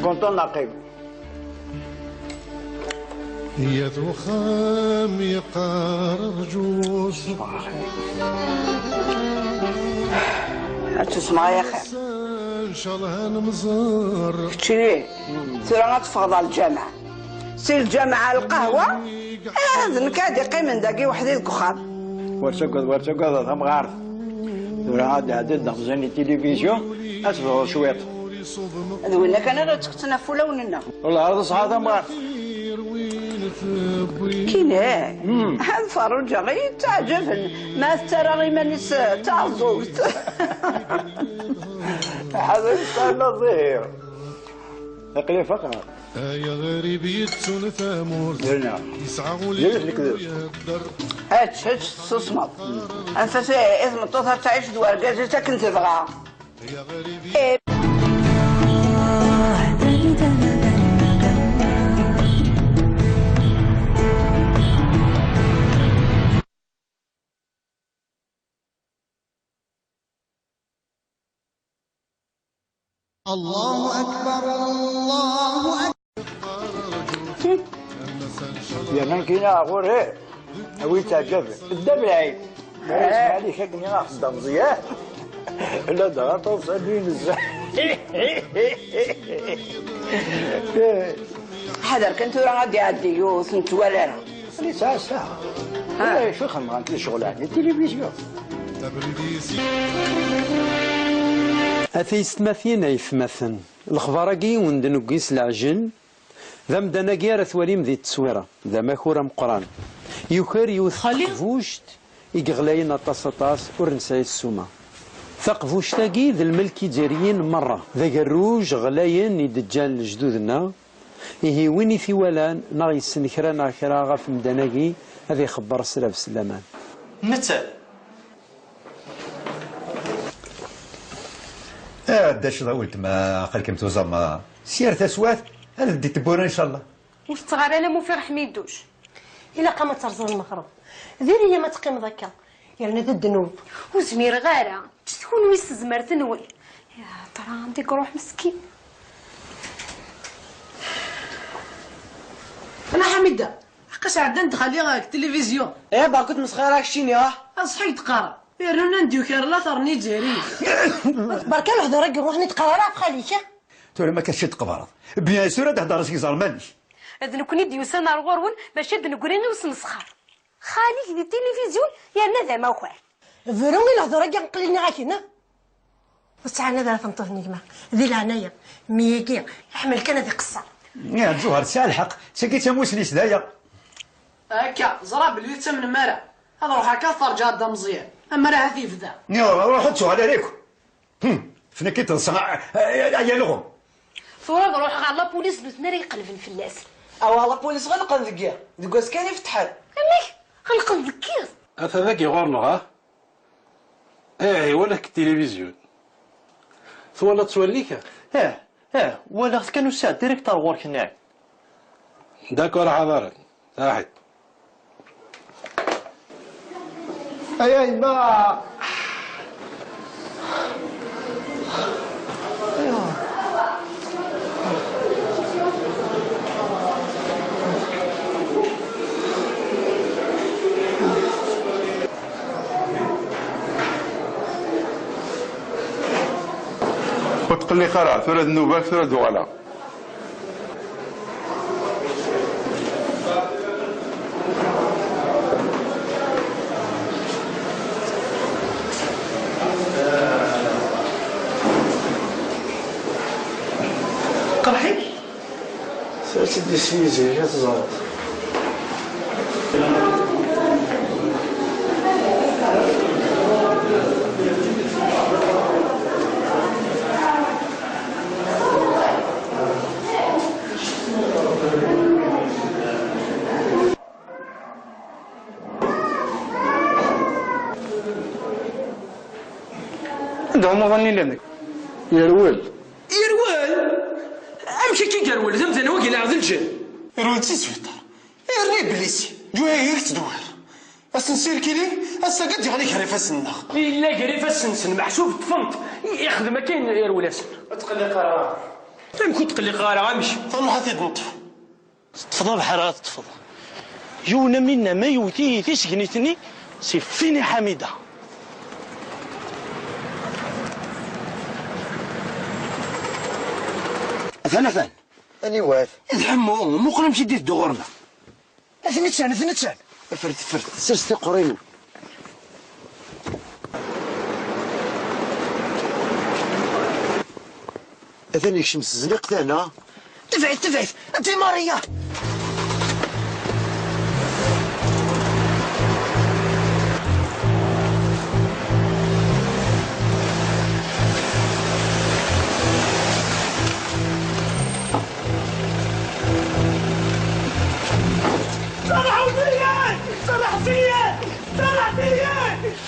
كنت نقيم يا ذخام يقار رجوس تسمع يا أخي إن شاء الله نمزر شتي ترى غتفقد على الجامعة سير الجامعة القهوة هذا نكاد يقيم داكي وحدي الكخان ورشقد هم غارف دورا عاد عدد دخزاني تلفزيون أسبوع شويط هذا وين كان انا تكتنا فلوننا والله هذا صحاد هم غارف كينا هذا فاروج غير تعجبن ما ترى غير مانيس تعزوت هذا كان نظير اقلي فقط يا غريب يتسون ثامور يسعى هاتش تصمت انفاس اسم الطوطة تعيش دوار قاعدة كنت تبغى يا غريب الله أكبر الله أكبر يا من كينا غوري وين تعجب الدبعي اسمع لي شكني ناخذ دمزيان لا ده توصلين ازاي حذر كنت راه غادي عدي يوث نتوالى لي ساعة ها شو خم عندي شغل عندي التلفزيون أثيست مثين يفمثن الخبراكي وندن قيس العجن ذا مدانا كيرا ثواليم ذي التصويرة ذا ماكورة مقران يوكر يوث قفوشت يقغلاين اطاس ورنساي السومة ثقفوش تاقي ذا الملكي جاريين مرة ذا قروج غلاين يدجال جدودنا إيه ويني ثوالان ناغي السنكرا ناكرا غاف مداناكي هذا يخبر السلاف سلامان متى داش ضاولت ما قالكم توزم سير تسوات هل بدي تبونا ان شاء الله واش تغار انا مو في حميدوش الا قام ترزل المغرب ذيري ما تقيم ذاك يعني ذا الذنوب وزمير غارة تكون ويس زمر تنول يا ترى عندك روح مسكين. انا حميده حقاش عاد ندخل لك التلفزيون باك كنت مسخيرك شيني اصحي تقرا يرنا نديو كير لا ثرني جاري برك الله هضرك نروح نتقرا راه خاليك تولي ما كاش تقبر بيان سور تهضر سي زالماني اذن كوني ديو سنة الغرون باش يد نقولين وسنسخر خاليك دي التلفزيون يا ذا ما وقع فروني الهضره كاع نقليني غاكينا بس انا ذا فنطوني كما ذي العنايه ميكي يحمل كان ذي قصه يا زهر سال الحق سكيت موسني سدايا هكا زراب اللي تمن مرا هذا روح هكا فرجا دا مزيان اما راه في فدا يا روح تسوال عليكم فينا كي تنصنع يا لغم ثورة روح على لا بوليس بثنا يقلبن في الناس او لا بوليس غلقن ذكيا دكاس كان يفتحل امي غلقن ذكيا هذاك يغورنا ولا التلفزيون ولا توليك ولا كانوا ساعة ديريكتور غورك هناك داكور حضرت واحد اي ما وتقول لي قرا ثورة النوبة ثورة دوغلا قرحي سيدي سيزي يا تزار عندهم ظني لك يروال امشي كي قرول ذمت انا وكيل عاد الجن يروال تسويطر يرني بليسي جواير تدور بس نسير كيلي هسا قد يعني كريفه السنة الا كريفه السنسن محسوب طفنت ياخذ ما كاين يا ولاسن تقلي قرا يمكن تقلي قارع امشي طلع حتى نطف تفضل حرات تفضل يونا منا ما يوتيه تسكنتني سي فيني حميده فين أني واف الحمو مو قلم شديت دغورنا اثنتان فرد سرستي قرينو. اثني شمس زنيق تاعنا. تفعت انت ماريا.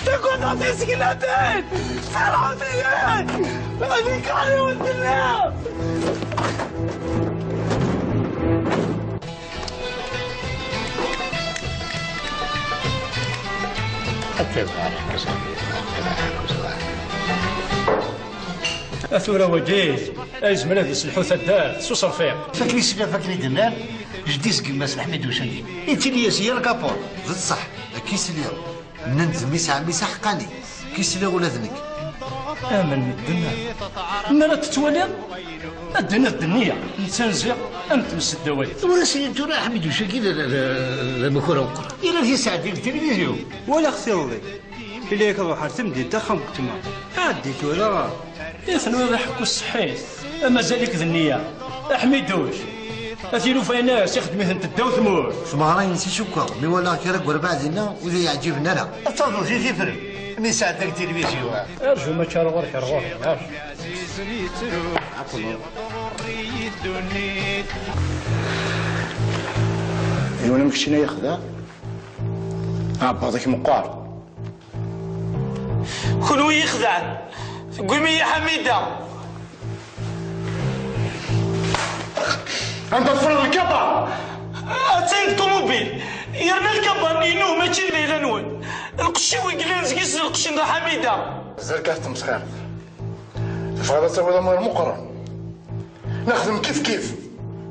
تقول نعطي سكنتين صراحة هذيك علي ولد الله. أثورة وجيز أزمن هذه الحوثة الدار سو صرفيق فاكري سيدنا فاكري دنان جديس كيماس الحميد وشني انت لي سير كابور زد صح كيس اليوم ننت ميسا حقاني كيس لي ولادنك امن الدنيا ما تتولي الدنيا نتنزع امتمس الدوالي ولا سيدي راه حميد وشني لما كره وقرا الى في ساعه ديال التلفزيون ولا اختي الله اللي كروح تمدي دخم كتما عديت ولا يثنوا يضحكوا الصحيح اما زالك ذنية احمدوش اثيرو في ناس يخدم انت الدو ثمور سماري نسي شكا مي ولا كيرك ورا بعدنا وذا يعجبنا لا تفضل في فرق من ساعه ديك التلفزيون ارجو ما كان غير كرغوح ايوا انا مكشينا ياخذها عباطك مقار كل يخدع قول يا حميده انت تفرض الكبر اتين الطوموبيل يرنا الكبر ينو ماشي ليله نون القشيوي قلانز كيس القشين دا حميده زركات تمسخير فهذا تسوي ضمير مقرن نخدم كيف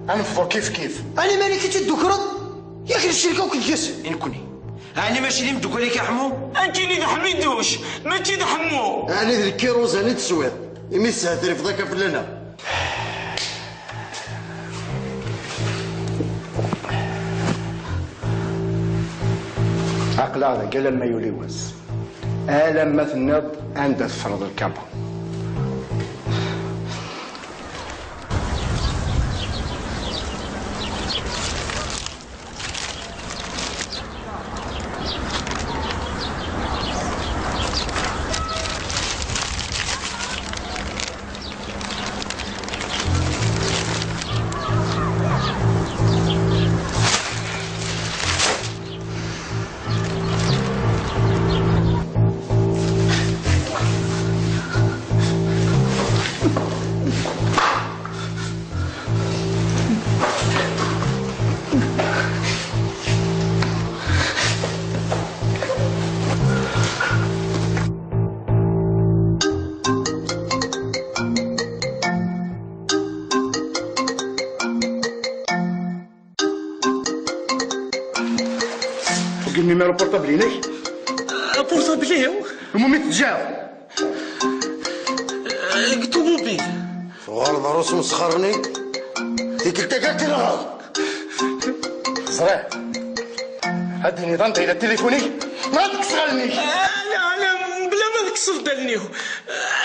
نفضل كيف انا مالي كي تدكرد ياك الشركه وكتجس نكوني انا ماشي اللي مدوك عليك يا حمو انت اللي دحميدوش ماشي دحمو انا ذي الكيروز انا تسوير يمسها ترفضك فلنا عقل هذا قال ما يوليوز لما تنض انت تفرض الكبر النيميرو بورطابل هناك بورطابل المهم تتجاو طوموبيل غالب عروس مسخرني ديك التكاتي راه صريح هديني ضنت الى تليفوني ما تكسرني لا بلا ما تكسر دالنيو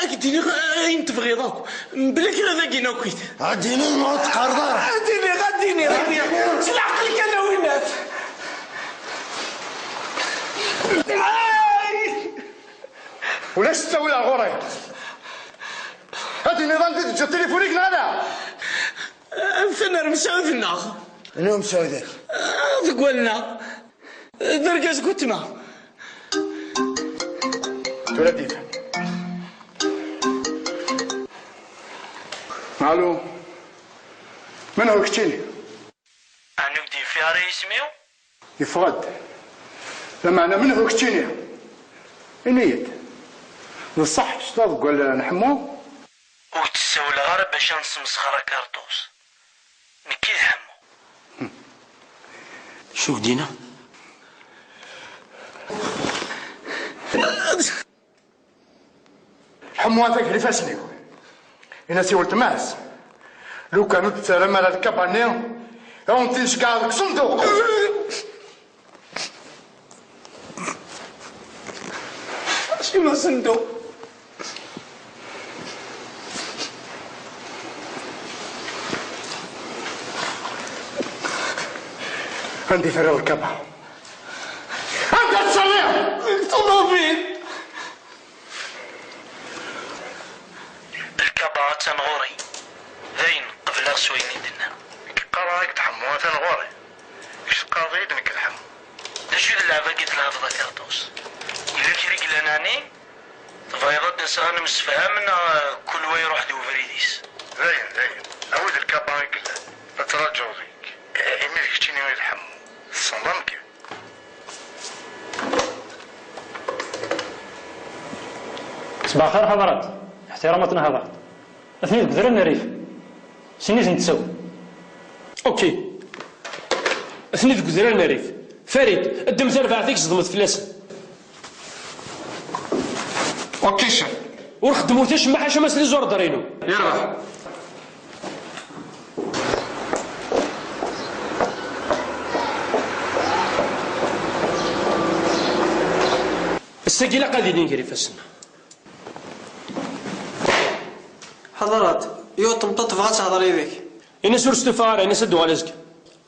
اكديني غاين تبغيضك بلا كذا ذاكينا كويت هديني ما تقرضا غاديني شنو عقلك انا وينات ولاش تسوي لها غوري هادي نظام تجي تليفونيك هذا فين مسعودنا انا مسعودك تقولنا دركاش قلت ما تولدي الو من هو كتيني انا بدي في رئيسميو يفرد لما انا من هو كتيني انيت بصح شتا تقول نحمو وتساوي الغرب باش نسمسخر كارطوس مكي نحمو شوف دينا حمو هذاك اللي فاسني انا سولت ماس لو كانوا تسالم على الكابانير اون تنشكا صندوق ما صندوق عندي فرار الكبع أنت تصليح طلابين الكبا تنغوري ذاين قبل سويني دنا قراك تحمو تنغوري اش قضيت انك تحمو شو اللعبة قلت لها في ذاكرتوس إلا كريك لناني تفايضات نسان مسفهمنا كل وين يروح دو فريديس زين أود الكبع يقول فترجع ذيك إنك تشيني وين تحمو صنمك صباح الخير حضرات احتراماتنا هذا اثنين قدرنا الريف شنو نتسوي اوكي اثنين قدرنا الريف فريد الدم زرفع فيك صدمت فلاسه اوكي شيف ونخدمو تاش ما حاجه مسلي زور دارينو يربح الساقي لا قاعدين نقري فاسنا حضرات يوتم تطفى تهضري بك إنا سور ستفار إنا سدو على زكا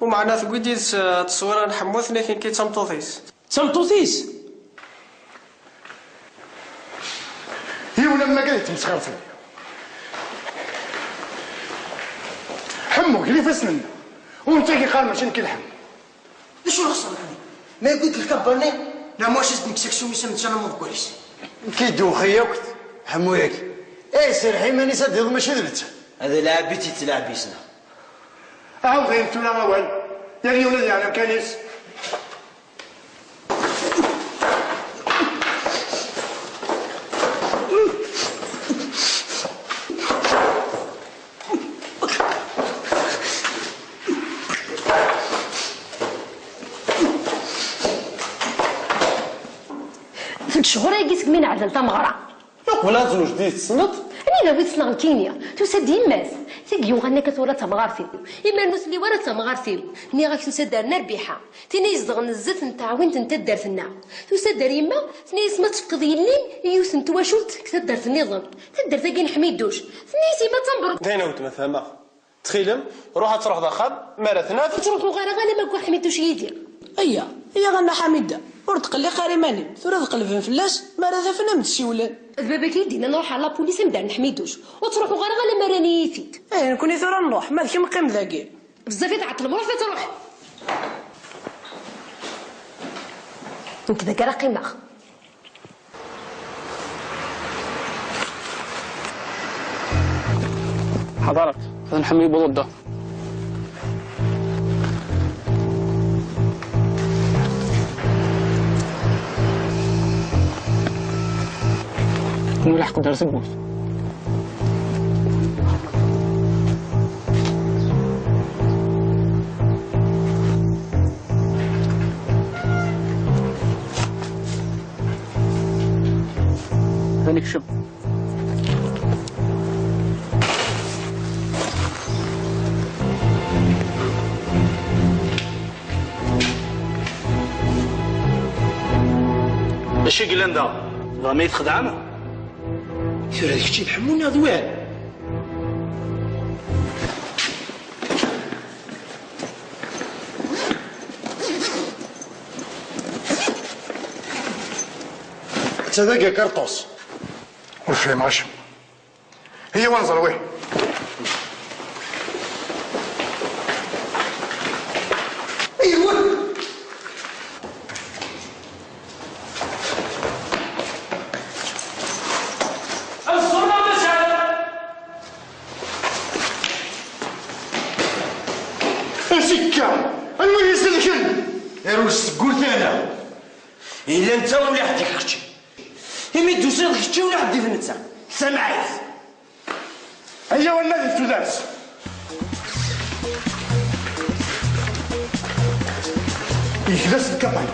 ومعنا ثقوديس تصويره نحموثني كي تمطوثيس تمطوثيس هي ولما قلت مسخر فيا حمو كلي فسنن وانت كي قال ماشي كنحم ايش الخسر ما قلت لك كبرني لا مواش اسمك سكسو يسمى انا ما بقوليش كيدو خيوك حمو ياك ايه سرحي ماني سدد ماشي درت هذا لعبتي تلعب بيسنا عاود انتو لا اول يا ولدي على كنيس في الشهور قيسك من عدل تمغرى ولا زوج دي تصنت انا ناوي تصنع الكينيا تسد يماس تيجيو غنى كثورة تمغار فيه اما نوس اللي ورا تمغار فيه ني غاك تسدر ربيحه تيني يزغ الزت نتاع وين تندر فينا تسدر يما ثني اسمها تفقدي اللين يوث نتواشلت كتدر في النظام تدر تاكي نحميدوش ثني سيما تنبر داينا وتمفهمه تخيلم روح تروح داخل مرثنا تروحوا غير ما كون حميدوش يدير ايا هي غنا حميده ورتقلي قريماني ثورة تقلب فلاس ما راه فينا متسيولان البابا كيدينا نروح على بوليس نبدا نحميدوش وتروحوا غير ما راني يفيد نكوني ثورة نروح ما ذاك نقيم ذاكي بزاف تعطل مروح تروح انت ذاك راه قيمه حضرت نحمي بوضه نلحق قدر سبوت ذلك شب اش يقلن دا ضامي يتخدعنا شو هذاك الشيء نحموني ضوال تصدق كرطوس وش ماشي هي وانظر وين ايوه سكة المهم يسلكن روس قلت انا الا انت ولا حد يحكي يمي دوسي الخشي ولا حد يفنتها سمعت هيا والنادي الثلاث يخلص الكباني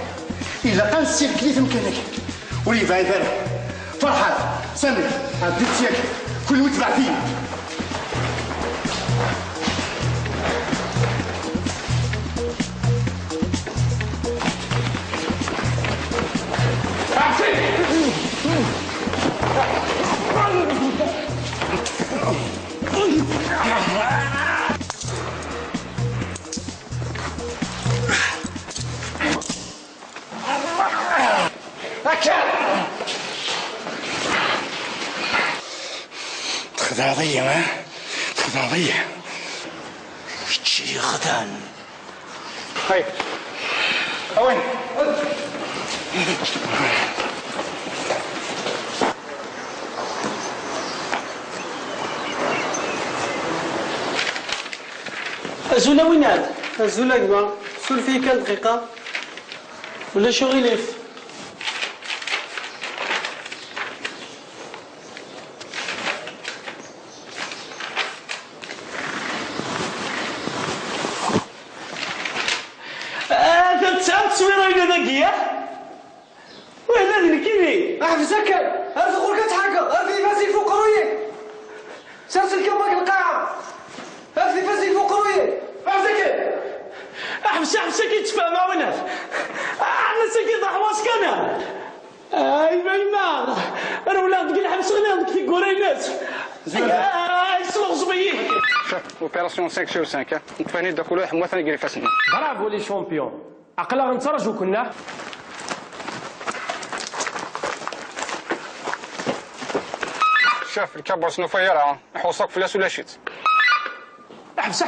إلا كان السير كليت مكانك ولي فايد فرحات سامي عديت سياك كل وتبع فيه تخدع ضيا ها تخدع ضيا شتي خدان هاي وين أزولا وين هاد؟ أزولا كبا سول فيه كان دقيقة ولا شو غيليف؟ تسعة تصويرة إلى ذاكية وهذا الكيمي أحفزك عرف غورك تحركة عرف لي فاسي فوق رويك سرس الكمك القاعة عرف لي فاسي فوق رويك أحبسك يتفاهم وينات أنا سكيت أحواس كنا أي ميمار أنا ولاد قل حبس غنادك في قرينات أي سلغ صبيك شوف اوبيراسيون 5 sur 5 نتفاهمي داك واحد مثلا يقري فاسنا برافو لي شامبيون عقلا غنتفرجوا كنا شوف الكابوس نفيرها نحوصك فلاس ولا شيت احبس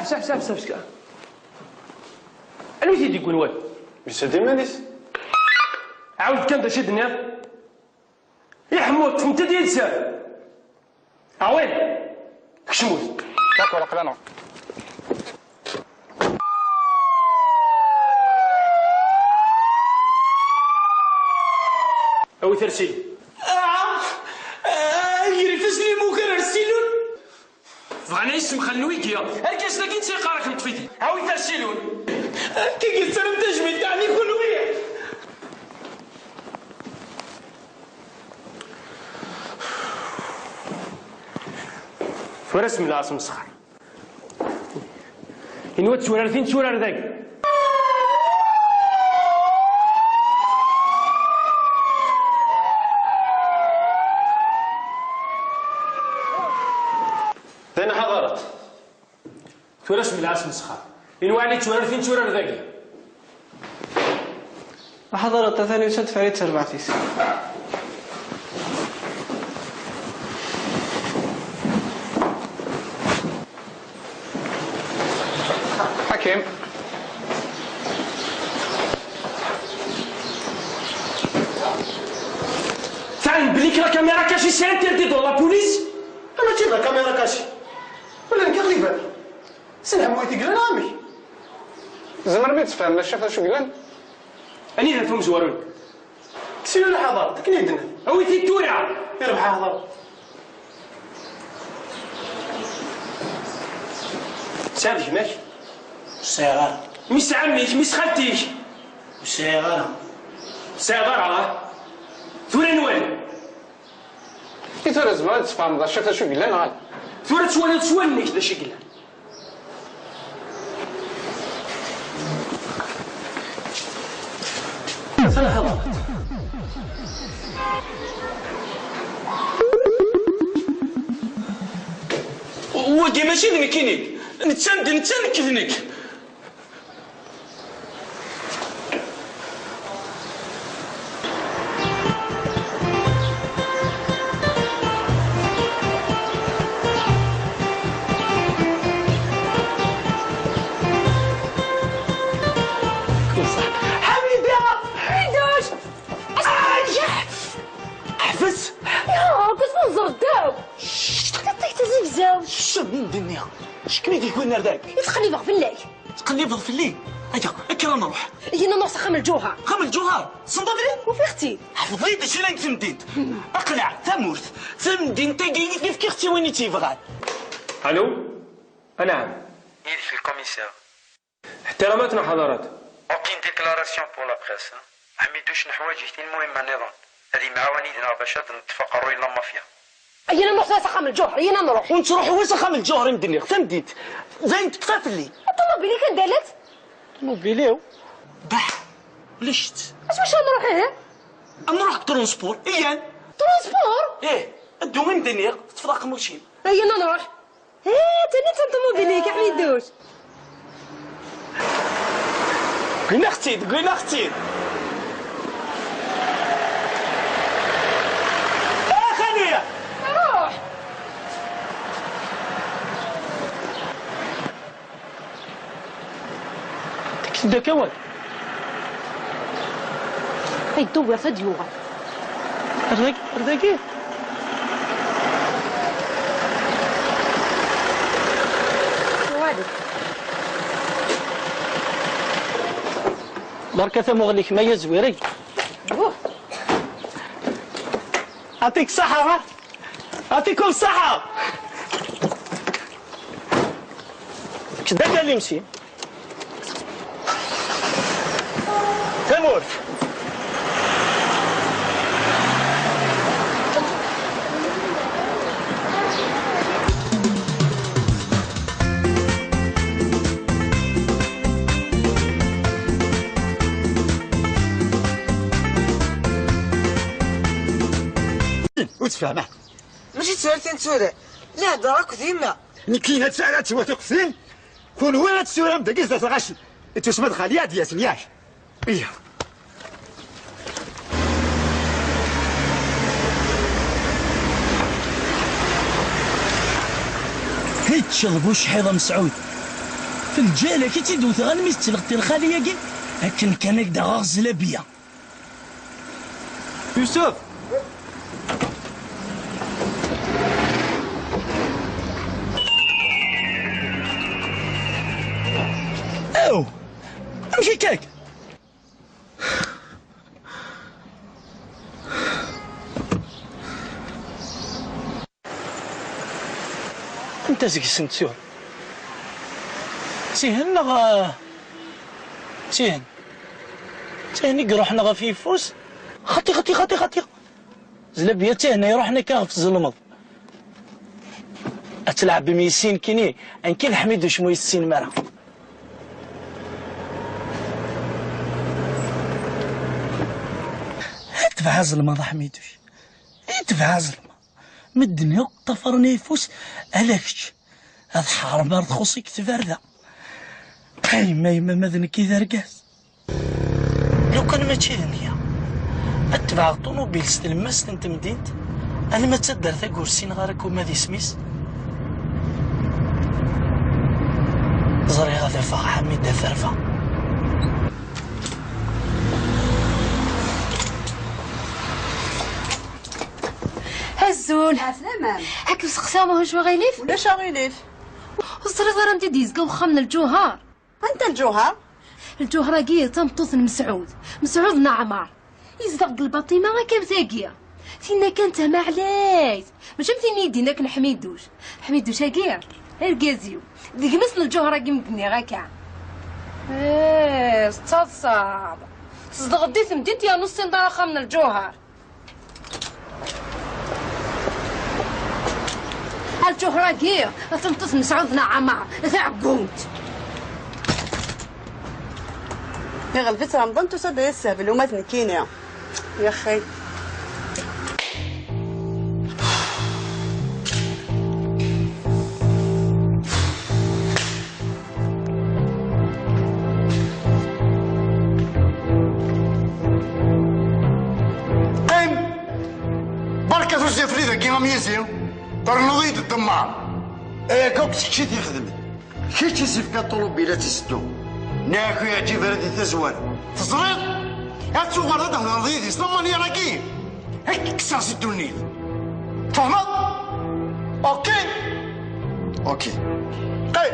انا وين تيدي يقول واد بيسدي مانيس عاود كان داك الدنيا يا حمود انت ديال سال وين كشموت داك ولا قلانا أو ترسيل يجري فاسلي موكر رسيلون فغانا اسم خلويكيا هاكاش لكن سيقارك نطفيتي هاوي ترسيلون كي قلت انا متجمد تاعني كلوية فرس من العاصم الصخر إنوات سورار فين سورار ذاك ثاني حضرت تورش من العاصم الصخر إنو علي تورار فين تورار ذاك حضرت ثاني وسد فريد سربعتيس حكيم تعال بليك لا كاميرا كاشي سي انتردي دون لا بوليس انا تشد لا كاميرا كاشي ولا نكغلي بالي سنها مويتي قلنا عمي زمر ما تفهم لا شاف شو قلن اني نفهم زوارون سير الحضر تكنيدنا اويتي التورع يربح حضر سامح ماشي صغار مش عميك مش خالتيك صغار صغار ثورة نوال كي ثورة زمان تفهم ذا شاف شو قلن غاد ثورة تسوالني كذا شي قلن لحظة ودي ماشي ذنكينيك نتساند كذنك شنو الدنيا؟ شكون اللي يكون رداك؟ تقليبه في الليل تقليبه في الليل؟ هيا اكرا نروح هنا نروح خام الجوهر خام الجوهر صندادري وفي اختي حفظي داكشي اللي تمديت اقلع ثمورث ثمدين تاقيت كيف كيختي وين تيبغى الو نعم في الكوميسار احتراماتنا حضرات اوكين ديكلاراسيون بور لا بريس حميدو شنو حوايجتي المهمه النظام هذه معاونيتنا باش نتفقروا الى المافيا هنا نروح خام الجوهر هنا نروح وانت روحي وين خام الجوهر مدني فهمتيت زين تقافلي الطوموبيلي كان دالت طوموبيليو بح لشت اش باش نروح هنا نروح ترونسبور ايان ترونسبور ادو من مدني تفرق ملشين هنا نروح تاني طوموبيلي كاع ما يدوش قلنا اختي سدك اول يدور فديوغا رداكي بركة مغليك ما يزويري يعطيك الصحة يعطيكم الصحة كدا قال لي مشي تمور وتفهمه ماشي تسالتين تسودا لا دراك ديما نكين هاد الساعات وتقسين كون هو هاد السورة مدا قيس غاشي تسمد خاليات يا سنياش ايه هيت شربوا شحيضة مسعود في الجالة كي تيدوث غنميس تلغتي الخالية كي هكن كان هكدا غازلة بيا يوسف او امشي كاك انت زيك السنتسيون تيهن تيهن يروحنا غا في فوس خطي زلبيا تيهنا يروحنا كاغ في الظلمض اتلعب بميسين كيني انكي الحميد وشمو يسين مرا اتبع ظلمة حميدوش اتبع ظلمة من الدنيا طفرني يفوس ألاكش هاد حرب أرض خصيك تفردة هاي ما يما ماذن كي ذرقاس لو كان ماشي دنيا اتبع طونوبيل ستلماس انت مدينت انا ما تصدر ثاقور سين غارك وما ذي سميس زري غادي فا حميد دا ثرفا هزول سلامة هاك مسقسامة واش غيليف ولا شاغيليف الصغيرة انت ديزكا وخامنا الجوهر انت الجوهر الجوهرة كي تمطوث مسعود نعمار يزدق الباطمة غا كامتاكيا فينا كانت ما علايت ماشي مثيني يديناك نحميدوش هاكيا الكازيو ديك مثل الجوهرة كي مدني غاكا ستصاد تصدق ديت مديت يا نص دار خامنا الجوهر الجوهرة كي تمطوث مسعود نعمار تعقوت يا غلفت رمضان تصدق السهبل وما تنكينا يا اخي بركة توزي فريدة كيما ميزيو ترنضيد الدمار كوك شي تيخدم شي تيسيف كطلوبيلات يسدو ناكو يعجب هذه تزوار تزريط هاد تزوار هذا نضيدي سلماني راكي هيك كسر سدوني فهمت اوكي قيد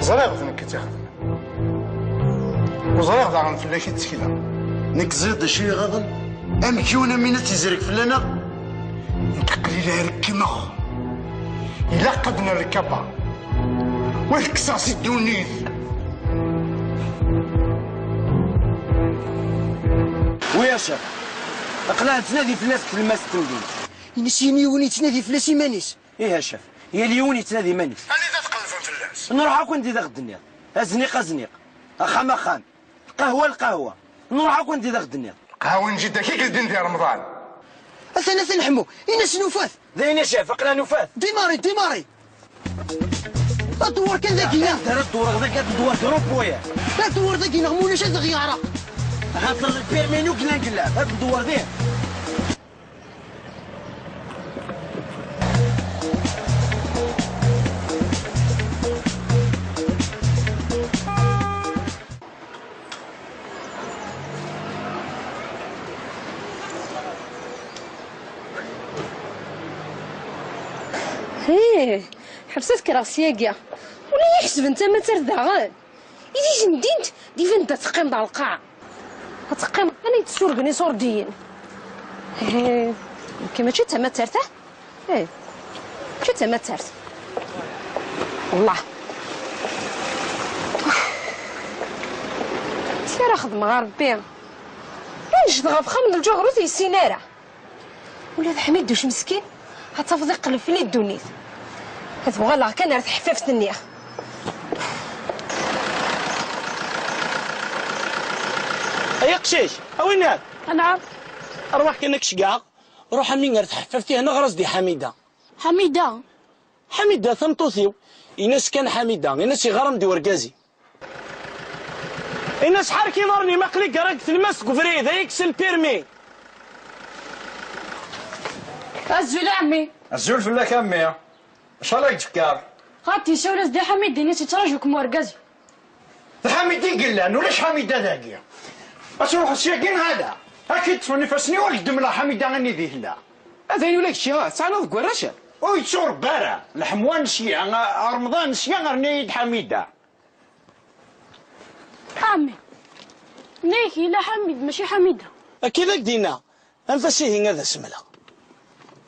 زريغ ذنك تيخدم وزريغ ذا غنفلاشي تسكيله نك زيد شي غضن امكيونا من تيزرك فلانا قليله ركمه إلا قدنا الركبة والكساس الدونيث ويا شاف اقنع تنادي فلاس كلمة ستودين ينسيني وني تنادي فلاس مانيس ايه يا شاف هي اليوني تنادي مانيس أنا إذا تقلفن فلاس نروح أكون دي ذاك الدنيا أزنيق أخام القهوة نروح أكون دي ذاك الدنيا قهوة نجد كيك الدين في رمضان أثنى نحمو إنا سنوفاث ذاين شاف أقنع نوفاث ديماري الدور كان ذاك يا دار الدور ذاك الدور كروب ويا لا الدور ذاك نغمونا شاد غيارة هاد البيرمينو كنا نقلع هاد الدور ذاك هيه حبستك راسياكيا ولا يحسب انت ما ترداغان إذا جندينت دي فين تقيم دار القاع تقيم انا يتسورقني صوردين هيه كيما تشي تما ترتاح ايه تشي تما ترت والله سير اخذ مغاربي نجد غفخه من الجوغرو تي السيناره ولاد حميد دوش مسكين هتفضل يقلب في الدونيت هذا والله كان راه حفافت النيه يا قشيش وين هاد؟ نعم اروح كانك شقاق روح مين غير تحففتي هنا غرز دي حميده حميده ثمطوثيو يناس كان حميده يناس يغرم دي ورقازي الناس حركي ضرني مقلي قراك تلمس قفريد هيك البيرمي الزول عمي الزول فلاك امي اش راك تفكر غاتي شاولاز دي حميد دي نسيت تراجعكم ورقازي حميدي قلان ولاش حميده ذاكي اش روح الشاكين هذا اكيد تفني فاسني والقدم لا حميده غني ذي لا هذا يقول لك شي تعال ضق ورشه وي تصور بارا الحموان شيا رمضان شيا غير حميده عمي نيكي لا حميد ماشي حميده كذا دينا انفسيه هذا سملا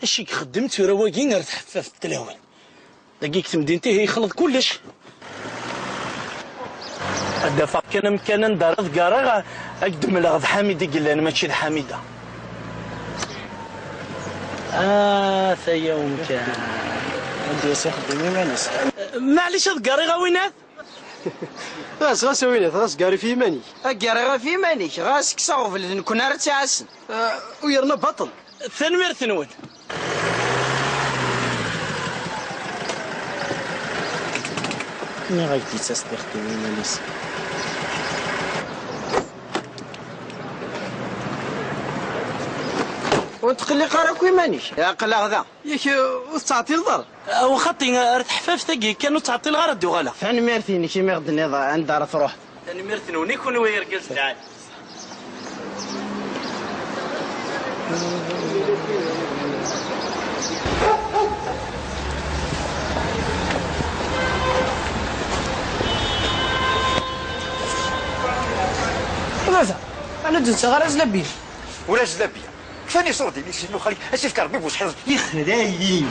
اشيك خدمت في رواقين غير تحفف التلاوين دقيقة مدينتي هي يخلط كلش الدفع كان مكانا دارت قارغة اقدم لغض حميدة قال انا ماشي حميدة ثا يوم كان عندي يا سيخ خدمي مانيس معليش هاد قارغة وينات غاس وينات غاس قاري في ماني قاري في ماني غاس كساغف اللي نكون راه تعاسن ويرنا بطل ثنمير ثنون مي غايتي تستخدمي مانيس وتقلي قارك ويمانيش يا قلا غدا ياك وتعطي الضر وخطي ارتحفاف تاقي كانوا تعطي الغرض الدو غلا فان ميرثيني شي ميغد النظام عند دار تروح انا ميرثنوني يكون ويا رجال تعال ماذا؟ أنا جنت غير جلابية ولا جلابية كفاني صورتي لي شنو خلي اش فكر بي بوش حفظ يخدايين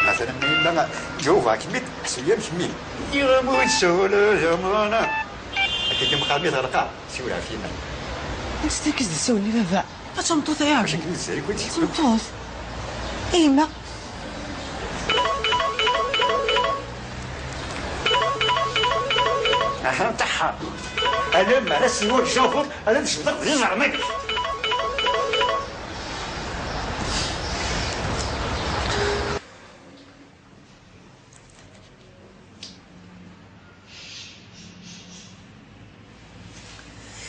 مثلا مين جوفا كميت سويا مش مين يغمو تسولو زمانا كي مقابل غرقا سيولا فينا نستيكز دي سولي بابا فتمطوط يا عمي ازاي كنت تمطوط ايما اها تاعها انا ما راسي هو الشوفر انا نشبط غير زعمك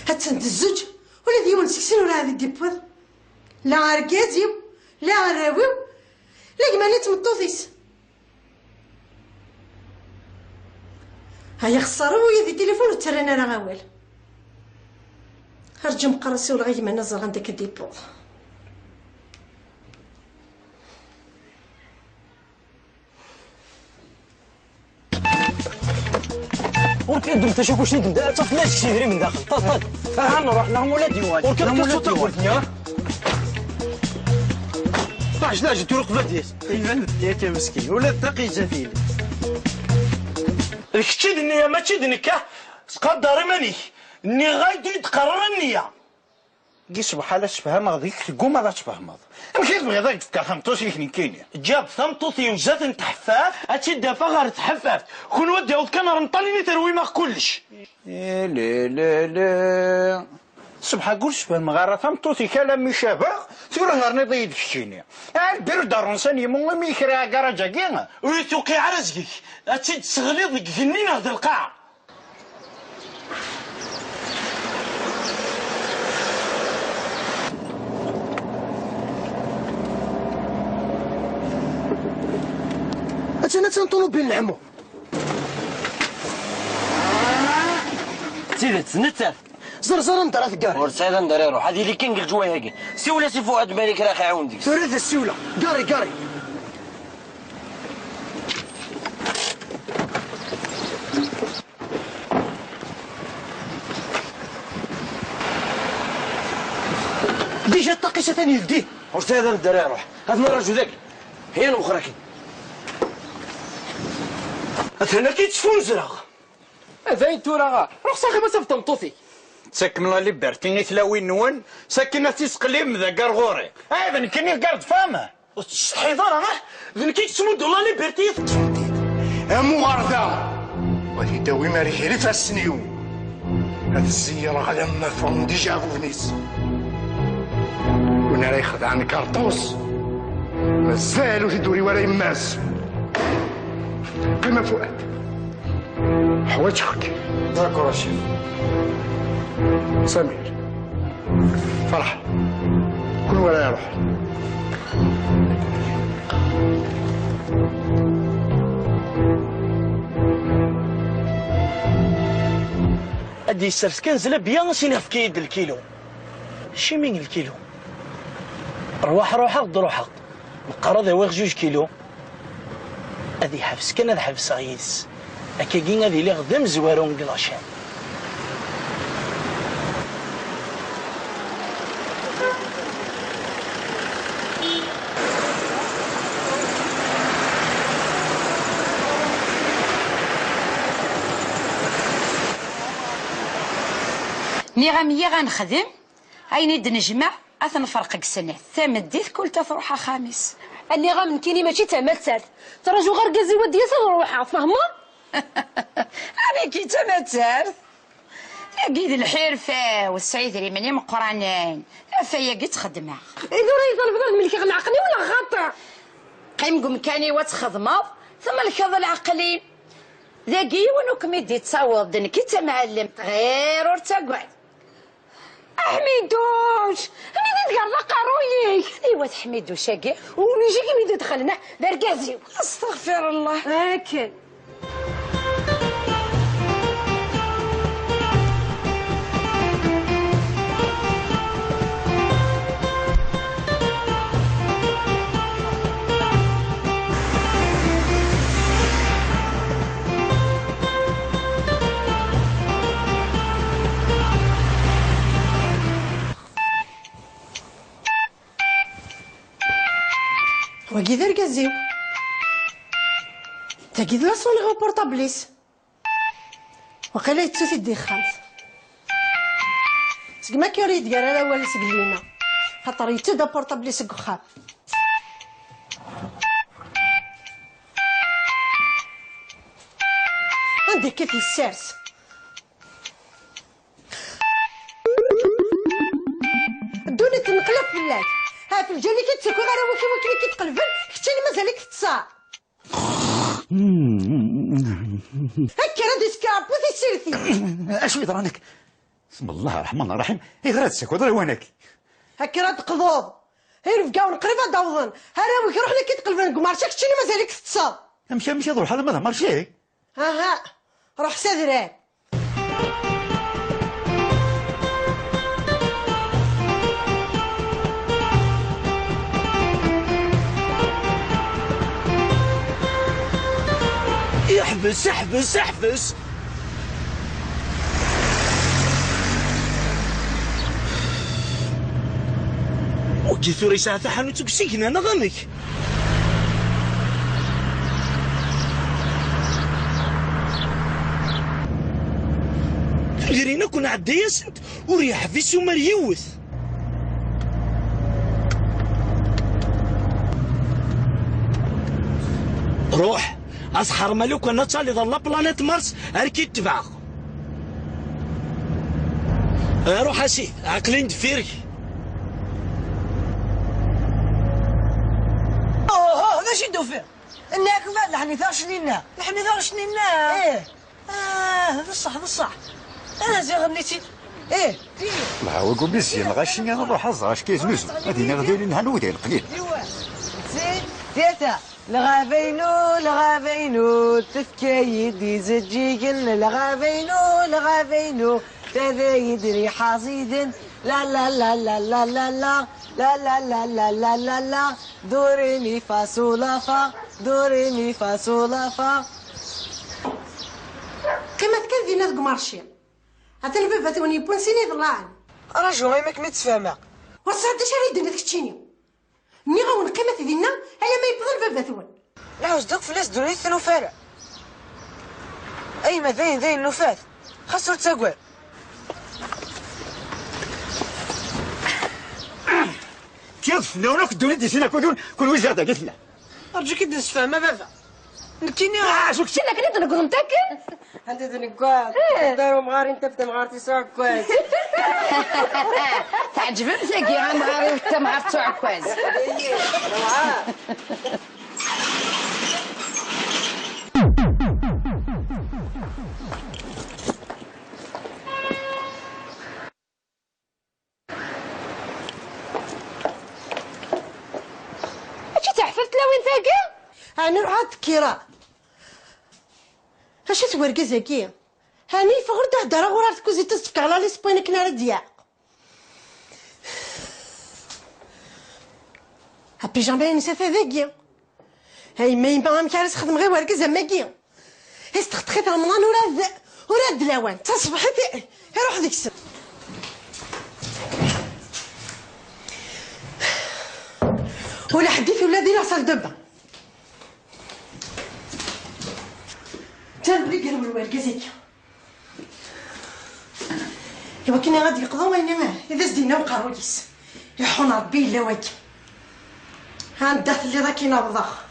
هاتسند الزوج ولا ديما نسكسين ولا هذا ديبوض لا ركازيو لا راويو لا كماني تمطوطيس هيا خسارة ويا ذي تليفون وترانا راه غاوال هرجم قرصي ولا غير ما نزل عندك الديبوض وركن درت شوف واش ندير طفلاش شي دري من داخل طل ها نروح لهم ولا ديوان وركن كنت قلتني طاح لا جيت رقبه ديال ايفان ديالك يا مسكين ولا تقي جافيل الكتشيد النية ما تشيد نكا تقدر ماني ني غايدو يتقرر النية قيس بحال تفهم غاديك تقوم على تفهم ماشي تبغي ذاك تفكر ثمطوسي كاين جاب ثمطوسي وجات نتحفاف هادشي دافا غير تحفاف كون ودي عاود كان رنطليني تروي ما كلش لا لا لا صبح قول شبان مغارة ثمطوسي كلام شابه ثورة غير نضيد كشيني البير دار انسان مو ميكرا كراجا كينا ويتوقي على رزقك هادشي تسغلي ضيق فنين هاد القاع أنا تنطلب العمو تيدت نتاف زرزر ندرا ثقاري ورسالة ندرا روح هذه اللي كان قل جوا هاكي سيولا سي فؤاد مالك راه عاون ديك ثلاث السيولة قاري ديجا الطاقيسة ثاني يديه ورسالة ندرا روح هذا نراجو ذاك هي المخركي أثناء كي تشفون زرق هذا انتو راه روح صاحي ما صفت مطوطي تسكمنا لي بارتيني تلاوين نون ساكنة تسقليم ذا قرغوري ايضا كني قرد فامه الحيضان ذن كي تسمود والله لي بيرتيث مغارثة ودي داوي ماري غير فاسنيو هاد الزيارة غادا مفهوم ديجا فونيس كنا راه يخدع عن كارطوس مازالو تدوري ورا يماس قيمة فؤاد حوايجك داكور شيف سمير فرح كل ولا يروح ادي السرس كنزل بيان سينا في كيد الكيلو شي من الكيلو روح غد روحك القرض هو 2 كيلو ادي حبس كان هذا حبس غيس اكاكين هذه اللي غدا زوارو مقلاشان نغمية غنخدم عيني نجمع نفرقك السنة ثامديت كل تروحها خامس اني غامن كيني ماشي تمثل تراجو غير كازي ودي تروحها فهمه انا كي تمثل اكيد الحرفه والسعيد اللي مني من قرانين فيا قلت خدمه اذا راه يطلب ملكي غنعقني ولا غاطع قيمكم كاني وتخدموا ثم الكظ العقلي ذاكي ونوك ميدي تصاوض كي تمعلم غير ورتقعد حميدوش انا ندير قارويك ايوا حميدوش كاع ونجي كي ميدو دخلنا بركازيو استغفر الله هاكا وكي دار كازيو تاكيد لا صوني غو بورطابليس وقيلا يتسوثي دي خالص سكما كيوري ديال انا ولا سكلينا خاطر يتدا بورطابليس كخاب عندي كيف السارس الدنيا تنقلب في الليل ها في الجالي كتسكو غير وكي كيتقلبن حتى اللي مازالك تتصاع هكا راه ديسكابو سيرتي اش يضرانك بسم الله الرحمن الرحيم غير تسكو ضري وينك هكا راه تقضوض غير بقاو نقريبا داوضن ها راه وكي روحنا كيتقلبن قمارتك حتى اللي مازالك تتصاع مشى روح هذا ما ضمر شي ها روح سادران احبس وجيت رسالة حانوتك سكنة نغمك غيرينا كنا عدايا سنت وريح في سومر يوث روح أسحر ملوك ونتصل إذا الله بلانيت مارس أركي تبع روح أسي عقلين دفيري ماشي دوفير انك لا لحني ثار شنينا ايه هذا الصح انا زي غنيتي ايه ما هو قول بيسي الغاشني انا نروح ازرع اش كيزنوزو هادي نغدي لي نهنودي القليل زين ثلاثة لغافينو تفكي يدي زجيجن لغافينو تذا يدري حصيد لا لا لا لا لا لا لا لا لا لا لا لا لا لا دوري مي فا صول فا دوري مي فا صول فا. كما تكذبين ذوك مارشي هذا الباب ثوني بونسيني ضلعن راجو غير ماك متفاهمه وصعد شريد ديك تشيني مي غون قيمه دينا على ما يبغى الباب ثون لا وصدق فلاس دوري ثنو فارع اي ما ذاين نفاث خسرت تقوى كيف لونك دولي دي سينا كل وجه هذا قلت له ارجوك دز فاهمه بابا نكيني شوك شنو كنت نقول متاكد انت تنقاد داروا مغاري انت بتا مغارتي ساعه كويس تعجبني تلاقي مغاري وانت مغارتي ساعه كويس تعففت لا وين تاقي؟ انا رعاد كيرا اش تورقز هكيا هاني فغرت هدرا غورا تكوزي تصفك على لي سبوين كنا رديا هابي جامبي نسات هذاكيا هاي ما يبغى مكارس خدم غير ورقز ماكيا استخطخيت رمضان ورا الدلاوان تصبحت روح ديك السن ولا حدي في ولادي لا صال دبا تنبري قالوا الورقازيك ايوا كنا غادي يقضوا وين اذا زدينا وقرويس يحون ربي الا واكي ها ندات اللي ذاك ينبضخ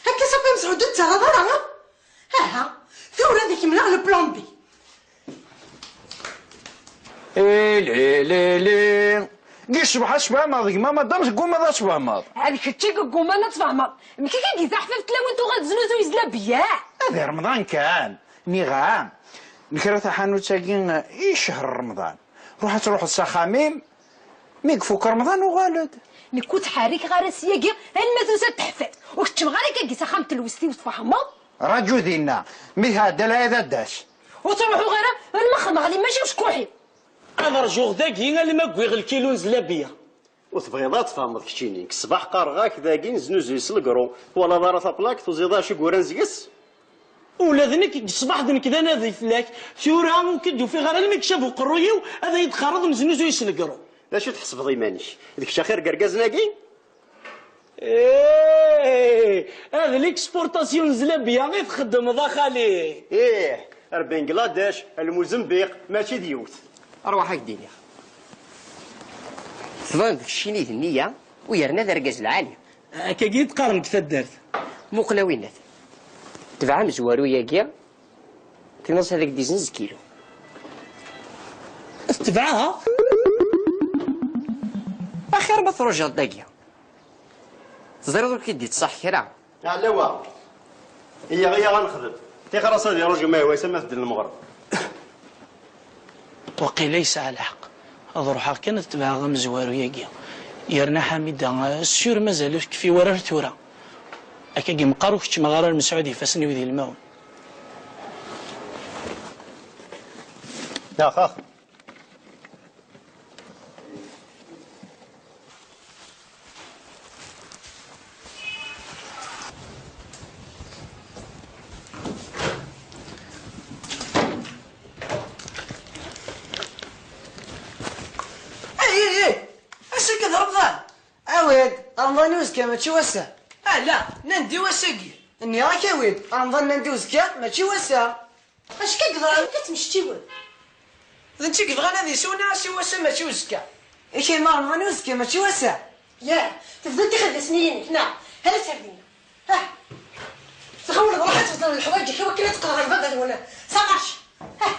هكا صافي مسعود ترى ضرا ها ثورة هذيك من على بلان بي لي قيش صباح ماضي ما دامش قوم هذا صباح ماضي هذيك تشيك قوم انا تفهم مكي كي زحففت لو انتو غتزنوزو يزلا بيا هذا رمضان كان نغام نكرت حانوت ساكين شهر رمضان روح للسخاميم ميقفوك رمضان وغالد نكوت حاريك غير سياقي المدوسه تحفات وكنت مغاري كي سخامة الوستي وتفهموا راجو دينا مي هذا لا هذا داش وتروحوا غير المخ مغلي ماشي وشكوحي انا رجوع ذاكي اللي ما كويغ الكيلو نزلا بيا وتبغيضات تفهمض كشيني الصباح قارغاك ذاكي نزنوزو يسلقرو ولا دارة بلاك توزيضا شي كوران زيس ولا ذنك الصباح ذنك ذا نادي فلاك ثورة ممكن في غير المكشف وقرويو هذا يتخرض نزنوزو يسلقرو لا شو تحسب ضيمانيش ديك شاخير قرقاز ناقي ايه هذا الاكسبورتاسيون نزلا بيا غير تخدم ذا خالي بنغلاديش الموزمبيق ماشي ديوت اروح هاك دينيا ظن ديك الشيني النية ويرنا ذا رقاز العالي هكا كي تقارن كيف دارت موقنا وينات تبع مزوارو ياكيا تنص هذاك 19 كيلو تبعها اخر ما تروج الداكيا تزرد كي دي تصح كرا لا وا هي غير غنخدم تي خلاص هذه رجل ما هو يسمى في المغرب وقيل ليس على حق روحها كانت تبع مزوارو ياكيا يرنا حميده السيور مازال في ورا ثوره هكا كي مقارو كنت مغارة المسعودي فاسني وذي الماون يا خاخ اش كذا رمضان عويد رمضان وزكا ماشي وسا لا نندي وساكي اني راك عويد رمضان نندي وزكا ماشي وسا اش كيقدر كتمشي ولد انت كيف غنادي سونا شي وسا ماشي وزكا ايش ما رمضان وزكا ماشي وسا يا تفضل تاخذ سنين هنا هلا سردينا ها تخول روحك تفضل الحوايج كي وكلت تقرا الباب ولا صافاش ها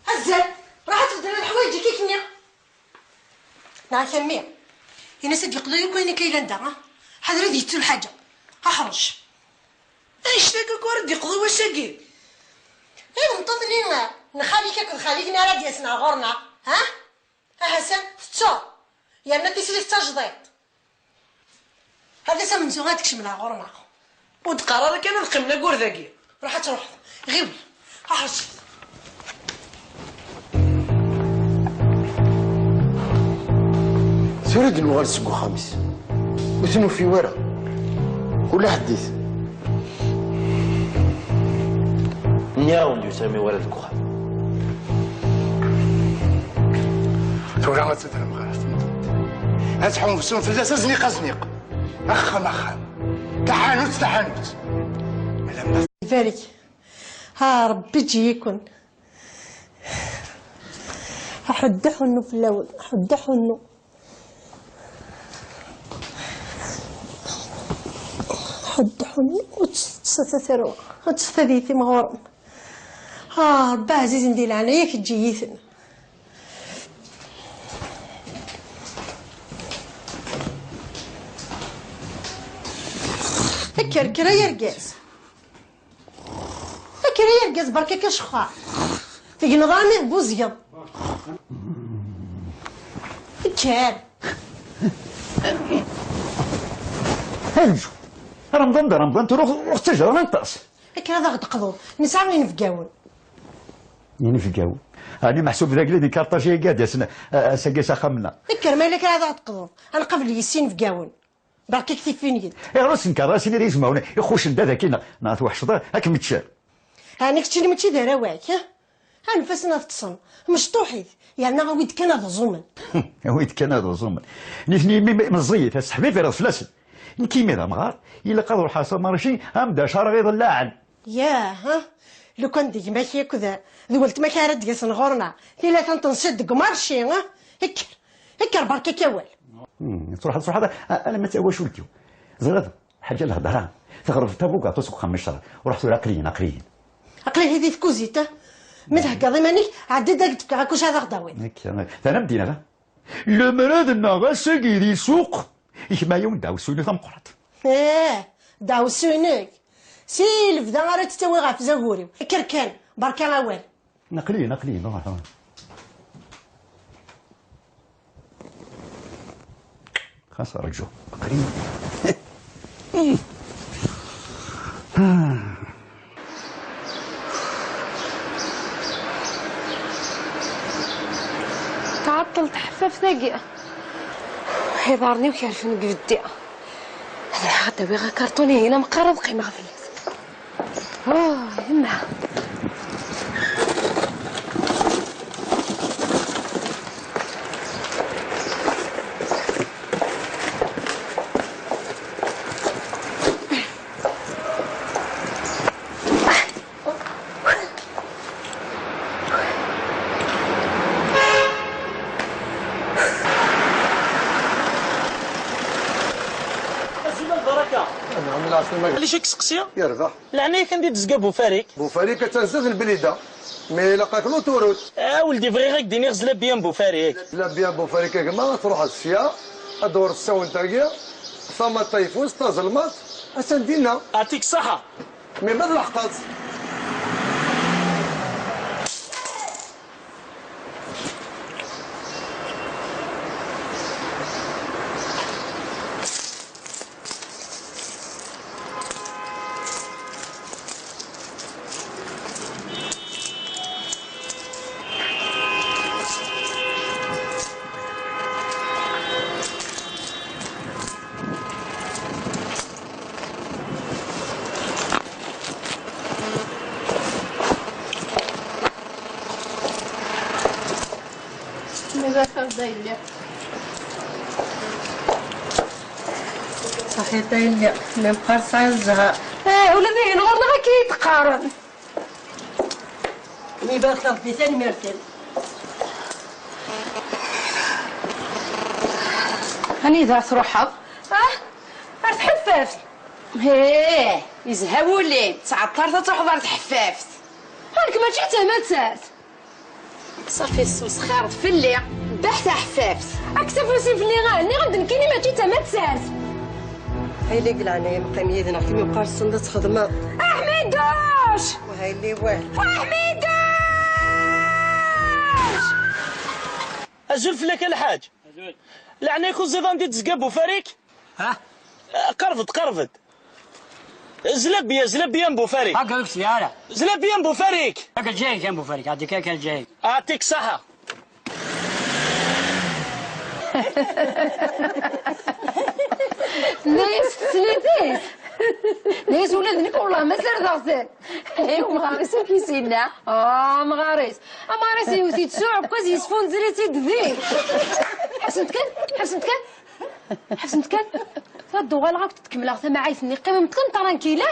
هزل راح تفضل الحوايج كي كنا نعم سميه هنا سيدي يقضي وين كاين ها حضر ديتو الحاجه احرج ايش تاك ورد يقضي وساكي ايه نطلني نخليك كد خليك نرا ديسنا غورنا ها حسن فتشور يا نتي سلي تجديد هذا سمن زوغاتك شمنا غورنا وتقرر كان القمنا قور ذاكي روح تروح غيب احرج سورد المغال سكو خامس وثنو في ورا كل حديث نياون يسمي ولد الكوخ تورا ما تدرم غير أتحوم في السون في اللاسة زنيقة زنيق أخم تحانوت يبارك ها ربي تجيكن حد حنو في الاول حد حنو وتستثروا وتستثيثي مغورم ها ربي عزيز ندير لعنا ياك تجيثن كركرا يرقاز كركرا يرقاز بركا كشخا في نظامي بوزيض كان هلجو رمضان تروح تجرى ما نطاس هكا هذا غد قضو نسعى وين في قاون يعني في الجو أنا محسوب ذاك اللي كارطاجي قاعد ساقيسا خمنا هكا مالك هذا غد قضو أنا قبل يسين في قاون بركي كثير فين يد يا راس نكر راسي اللي يسمعوني يخوش ندا كينا نعرف واحد شطار هاك متشال هانيك تشيلي ماشي دايره واك ها نفسنا تصن مشطوحيت يعني غويد كان هذا زومن ويد كان هذا زومن نفني مزيت السحبي في راس فلاسل نكيمي ذا مغار إلا قادر الحصى مارشي أمدا شهر غير اللاعن ها لو كان ديك ماشي كذا ذولت ما كان رد يسن غورنا ليلا تنصدق مارشي هكر بركة كوال تروح هذا أنا ما تأواش ولتيو زغد حاجة الهضرة تغرف تابوكا تسوق 5 شهر ورحت عقليين عقلي هذه في كوزيته مدح قاضي مانيك عدد داك كوش هذا غداوي انا بدينا لو مراد النغا ساقي سوق ما يوم داو سوني تمقرط داو سوني سيلف دا غير تتوي غا في زغوري كركان بركا غوال نقلي خاص رجو قريب تعطلت حفاف ثقيل حيضارني وكيعرف نقفدي هذا غدا بيغا كرتوني هنا مقرض قيمة غفلت يما علاش كسقسيه يرضى العنايه كندير تزكا بوفاريك كتنزل البليده مي لقاك لو تورود ولدي بغي غير ديني غزله بيان بوفاريك لا بيان بوفاريك كما تروح السيا ادور الساون تاعيا ثم الطيفوس تظلمات اسندينا يعطيك الصحه مي ما لحقات صافي دايلي ما بقى صاير الزهر ولدي نغورنا غير كيتقارن مي بات ربي ثاني مرتين هاني ذات روحها عرفت حفافت يزهاو لي تعطرت تروح دار حفافت هانك ما جيت ماتات صافي السوس خارط في الليل بحث حفافت اكتب وسيف اللي غاني غد نكيني ما جيت ماتات هاي اللي قلعنا يا مقام يدنا كي يبقى الصندة تخدمها. أحمدوش وهاي اللي واحد. أحمدوش أزول لك الحاج. لعني يكون زيدان دي تزقب وفريك. ها؟ قرفت. زلب بو فريك. هاكا قلت لي أنا. زلب بو فريك. هاكا الجاي كان بو فريك، عندك هاكا الجاي. أعطيك صحة. ناس سليتيس ناس ولادنك والله ما سرد غسل. ايوا مغاريس كيسينا. مغاريس يوثي تسوع كوز يسفون زريتي دذي. حسنت كان فدو غالغاك تتكمل ثم عايثني قيمة متكن ترانكيله.